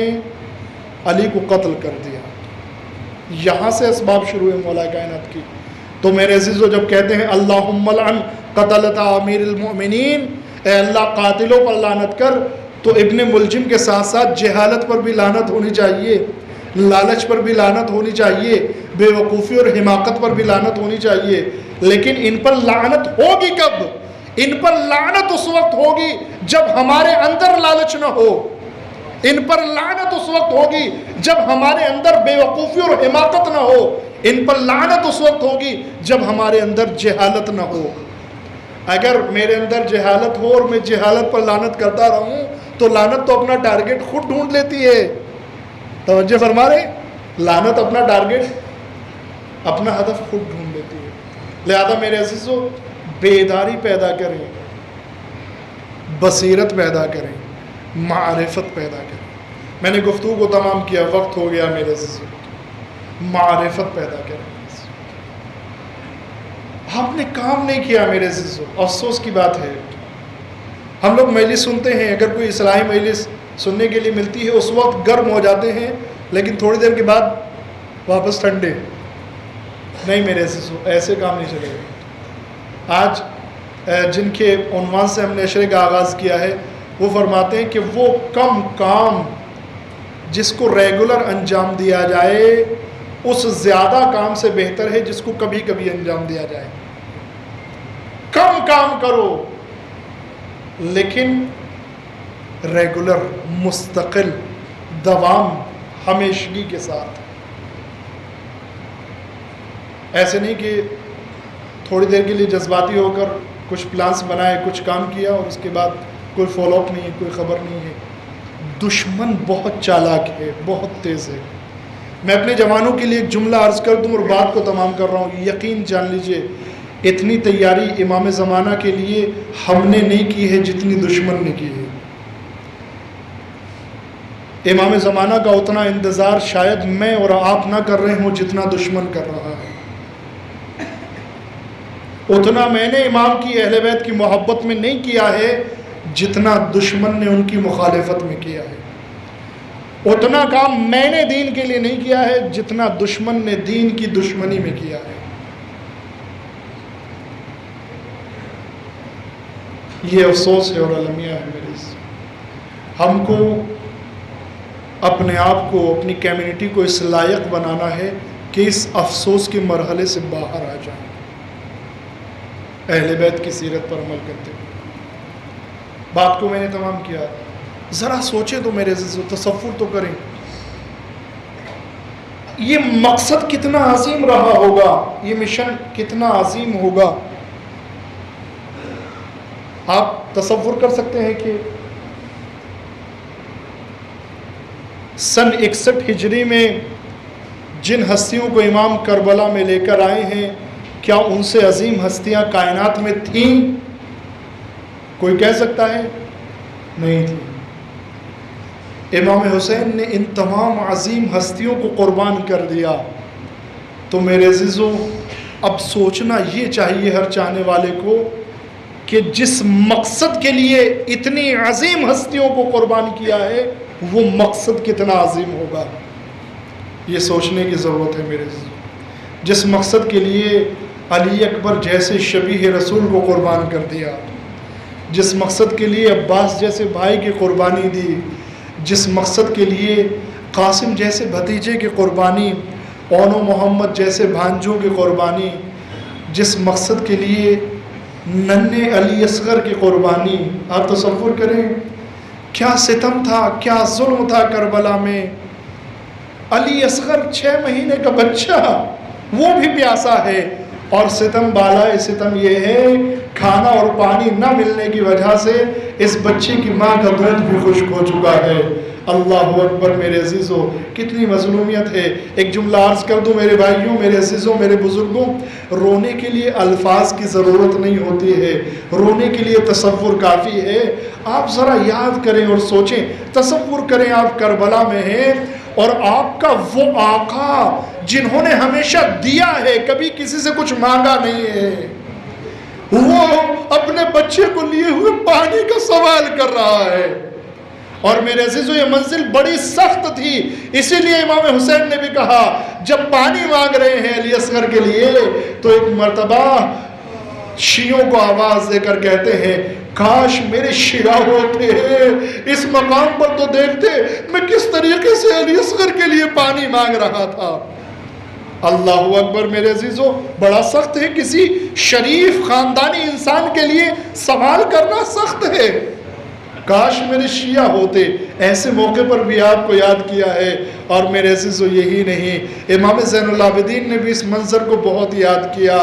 علی کو قتل کر دیا. یہاں سے اسباب شروع ہوئے مولا کائنات کی. تو میرے عزیزو جب کہتے ہیں اللہم لعن قتلۃ امیر المؤمنین، اے اللہ قاتلوں پر لعنت کر، تو ابن ملجم کے ساتھ ساتھ جہالت پر بھی لعنت ہونی چاہیے، لالچ پر بھی لعنت ہونی چاہیے، بے وقوفی اور حماقت پر بھی لعنت ہونی چاہیے. لیکن ان پر لعنت ہوگی کب؟ ان پر لعنت اس وقت ہوگی جب ہمارے اندر لالچ نہ ہو. ان پر لعنت اس وقت ہوگی جب ہمارے اندر بے وقوفی اور حماقت نہ ہو. ان پر لعنت اس وقت ہوگی جب ہمارے اندر جہالت نہ ہو. اگر میرے اندر جہالت ہو اور میں جہالت پر لعنت کرتا رہوں تو لعنت تو اپنا ٹارگٹ خود ڈھونڈ لیتی ہے. توجہ فرما رہے؟ لعنت اپنا ٹارگٹ، اپنا ہدف خود ڈھونڈ لیتی ہے. لہذا میرے عزیزو بیداری پیدا کریں، بصیرت پیدا کریں، معرفت پیدا کریں. میں نے گفتگو کو تمام کیا، وقت ہو گیا میرے عزیزو. معرفت پیدا کریں. آپ نے کام نہیں کیا میرے عزیزو، افسوس کی بات ہے. ہم لوگ مجلس سنتے ہیں، اگر کوئی اصلاحی مجلس سننے کے لیے ملتی ہے، اس وقت گرم ہو جاتے ہیں لیکن تھوڑی دیر کے بعد واپس ٹھنڈے. نہیں میرے ایسے کام نہیں چلے گا. آج جن کے عنوان سے ہم نے اشرے کا آغاز کیا ہے وہ فرماتے ہیں کہ وہ کم کام جس کو ریگولر انجام دیا جائے اس زیادہ کام سے بہتر ہے جس کو کبھی کبھی انجام دیا جائے. کم کام کرو لیکن ریگولر، مستقل، دوام، ہمیشگی کے ساتھ. ایسے نہیں کہ تھوڑی دیر کے لیے جذباتی ہو کر کچھ پلانس بنائے، کچھ کام کیا اور اس کے بعد کوئی فالو اپ نہیں ہے، کوئی خبر نہیں ہے. دشمن بہت چالاک ہے، بہت تیز ہے. میں اپنے جوانوں کے لیے ایک جملہ عرض کر دوں اور بات کو تمام کر رہا ہوں. یقین جان لیجئے اتنی تیاری امام زمانہ کے لیے ہم نے نہیں کی ہے جتنی دشمن نے کی ہے. امام زمانہ کا اتنا انتظار شاید میں اور آپ نہ کر رہے ہوں جتنا دشمن کر رہا ہے. اتنا میں نے امام کی اہل بیت کی محبت میں نہیں کیا ہے جتنا دشمن نے ان کی مخالفت میں کیا ہے. اتنا کام میں نے دین کے لیے نہیں کیا ہے جتنا دشمن نے دین کی دشمنی میں کیا ہے. یہ افسوس ہے اور المیہ ہے میرے. ہم کو اپنے آپ کو، اپنی کمیونٹی کو اس لائق بنانا ہے کہ اس افسوس کے مرحلے سے باہر آ جائیں اہل بیت کی سیرت پر عمل کرتے ہوئے. بات کو میں نے تمام کیا. ذرا سوچیں تو میرے عزیزو، تصور تو کریں یہ مقصد کتنا عظیم رہا ہوگا، یہ مشن کتنا عظیم ہوگا. آپ تصور کر سکتے ہیں کہ سن 61 ہجری میں جن ہستیوں کو امام کربلا میں لے کر آئے ہیں کیا ان سے عظیم ہستیاں کائنات میں تھیں؟ کوئی کہہ سکتا ہے؟ نہیں تھی. امام حسین نے ان تمام عظیم ہستیوں کو قربان کر دیا. تو میرے عزیزو اب سوچنا یہ چاہیے ہر چاہنے والے کو کہ جس مقصد کے لیے اتنی عظیم ہستیوں کو قربان کیا ہے وہ مقصد کتنا عظیم ہوگا. یہ سوچنے کی ضرورت ہے میرے عزیزو. جس مقصد کے لیے علی اکبر جیسے شبیہ رسول کو قربان کر دیا، جس مقصد کے لیے عباس جیسے بھائی کی قربانی دی، جس مقصد کے لیے قاسم جیسے بھتیجے کی قربانی، اونو محمد جیسے بھانجوں کی قربانی، جس مقصد کے لیے ننھے علی اصغر کی قربانی. آپ تصور کریں کیا ستم تھا، کیا ظلم تھا کربلا میں. علی اصغر 6 مہینے کا بچہ، وہ بھی پیاسا ہے اور ستم بالائے ستم یہ ہے کھانا اور پانی نہ ملنے کی وجہ سے اس بچے کی ماں کا دودھ بھی خشک ہو چکا ہے. اللہ اکبر میرے عزیزو، کتنی مظلومیت ہے. ایک جملہ عرض کر دوں میرے بھائیوں، میرے عزیزوں، میرے بزرگوں، رونے کے لیے الفاظ کی ضرورت نہیں ہوتی ہے، رونے کے لیے تصور کافی ہے. آپ ذرا یاد کریں اور سوچیں، تصور کریں آپ کربلا میں ہیں اور آپ کا وہ آقا جنہوں نے ہمیشہ دیا ہے، کبھی کسی سے کچھ مانگا نہیں ہے، وہ اپنے بچے کو لیے ہوئے پانی کا سوال کر رہا ہے. اور میرے عزیزو یہ منزل بڑی سخت تھی، اسی لیے امام حسین نے بھی کہا جب پانی مانگ رہے ہیں علی اصغر کے لیے تو ایک مرتبہ شیعوں کو آواز دے کر کہتے ہیں کاش میرے شیعہ ہوتے ہیں، اس مقام پر تو دیکھتے میں کس طریقے سے علی اصغر کے لیے پانی مانگ رہا تھا. اللہ اکبر میرے عزیزو، بڑا سخت ہے، کسی شریف خاندانی انسان کے لیے سوال کرنا سخت ہے. کاش میرے شیعہ ہوتے. ایسے موقع پر بھی آپ کو یاد کیا ہے. اور میرے عزیزو یہی نہیں، امام زین العابدین نے بھی اس منظر کو بہت یاد کیا.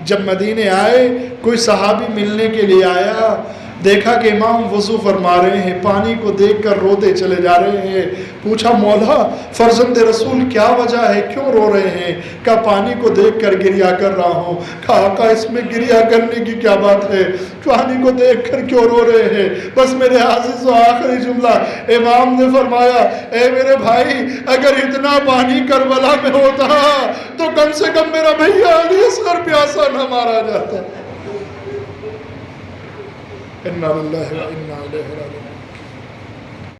جب مدینے آئے کوئی صحابی ملنے کے لیے آیا، دیکھا کہ امام وضو فرما رہے ہیں، پانی کو دیکھ کر روتے چلے جا رہے ہیں. پوچھا مولا فرزند رسول کیا وجہ ہے، کیوں رو رہے ہیں؟ کہا پانی کو دیکھ کر گریا کر رہا ہوں. کہا آقا اس میں گریا کرنے کی کیا بات ہے، پانی کو دیکھ کر کیوں رو رہے ہیں؟ بس میرے عزیز و آخری جملہ امام نے فرمایا اے میرے بھائی اگر اتنا پانی کربلا میں ہوتا تو کم سے کم میرا بھیا علی اصغر پیاسا نہ مارا جاتا. اِنَّا لِلَّهِ وَإِنَّا إِلَيْهِ رَاجِعُونَ.